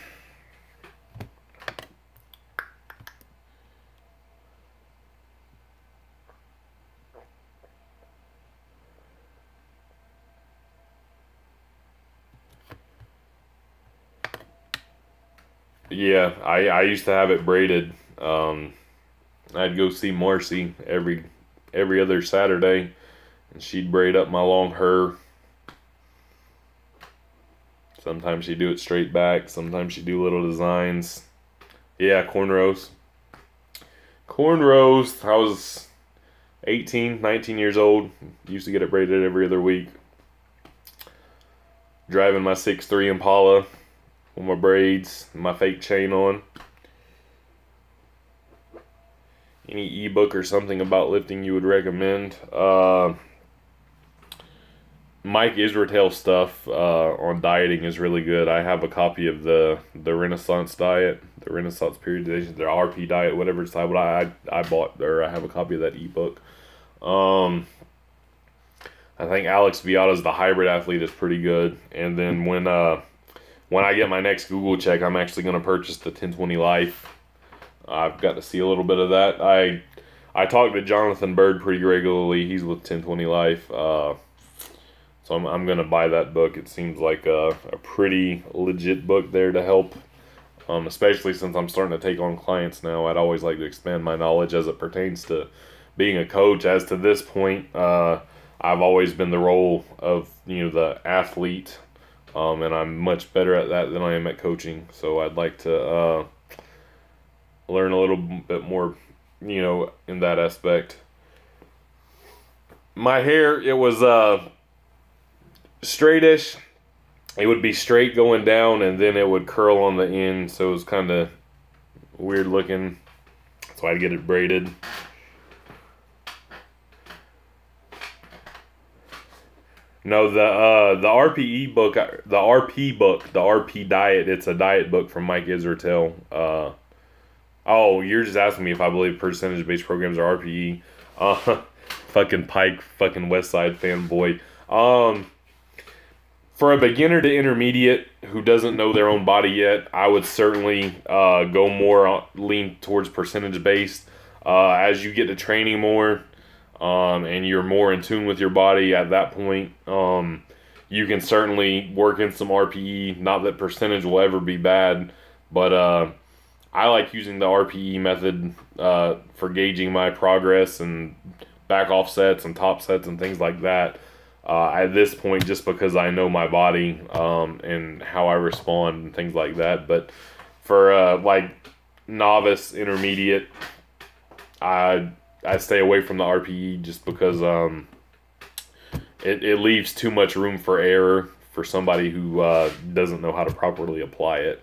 Yeah, I used to have it braided. I'd go see Marcy every other Saturday, and she'd braid up my long hair. Sometimes she'd do it straight back. Sometimes she'd do little designs. Yeah, cornrows. Cornrows. I was 18, 19 years old. Used to get it braided every other week. Driving my 6'3" Impala with my braids, my fake chain on. Any ebook or something about lifting you would recommend? Mike Israetel stuff on dieting is really good. I have a copy of the Renaissance diet, the Renaissance periodization, the RP diet, whatever it's like. But I bought, or I have a copy of that ebook. I think Alex Viada's The Hybrid Athlete is pretty good. And then when I get my next Google check, I'm actually going to purchase the 1020 Life. I've got to see a little bit of that. I talk to Jonathan Bird pretty regularly. He's with 1020 Life. So I'm going to buy that book. It seems like a pretty legit book there to help. Especially since I'm starting to take on clients now. I'd always like to expand my knowledge as it pertains to being a coach. As to this point, I've always been the role of, you know, the athlete, and I'm much better at that than I am at coaching. So I'd like to learn a little bit more, you know, in that aspect. My hair, it was straightish. It would be straight going down, and then it would curl on the end, so it was kind of weird looking. So I'd get it braided. No, the RPE book, the RP book, the RP diet. It's a diet book from Mike Israetel. Oh, you're just asking me if I believe percentage-based programs are RPE. Fucking Pike, fucking West Side fanboy. For a beginner to intermediate who doesn't know their own body yet, I would certainly go more lean towards percentage-based. As you get to training more, and you're more in tune with your body at that point, you can certainly work in some RPE. Not that percentage will ever be bad, but I like using the RPE method for gauging my progress and back offsets and top sets and things like that. At this point, just because I know my body and how I respond and things like that. But for like novice, intermediate, I stay away from the RPE just because it leaves too much room for error for somebody who doesn't know how to properly apply it.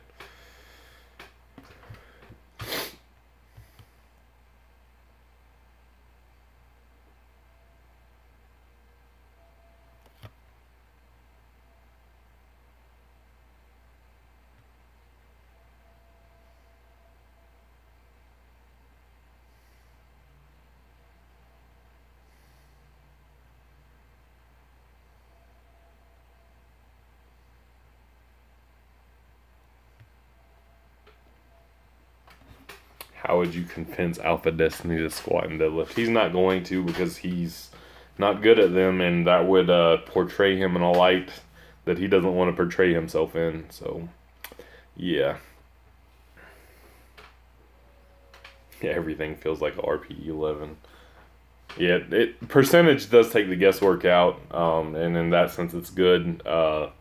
How would you convince Alpha Destiny to squat and deadlift? He's not going to, because he's not good at them, and that would portray him in a light that he doesn't want to portray himself in. So, yeah. Everything feels like a RPE 11. Yeah, percentage does take the guesswork out, and in that sense, it's good. On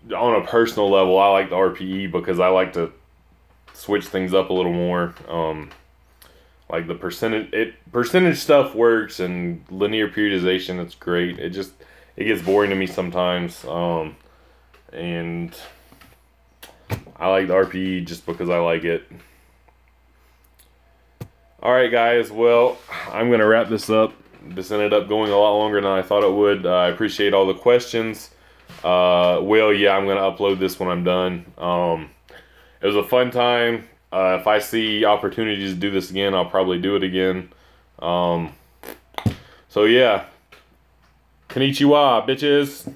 a personal level, I like the RPE because I like to switch things up a little more. Like the percentage stuff works, and linear periodization, it's great. It gets boring to me sometimes, and I like the RPE just because I like it. Alright guys, well, I'm going to wrap this up. This ended up going a lot longer than I thought it would. I appreciate all the questions. Well, yeah, I'm going to upload this when I'm done. It was a fun time. If I see opportunities to do this again, I'll probably do it again. So yeah. Konnichiwa, bitches.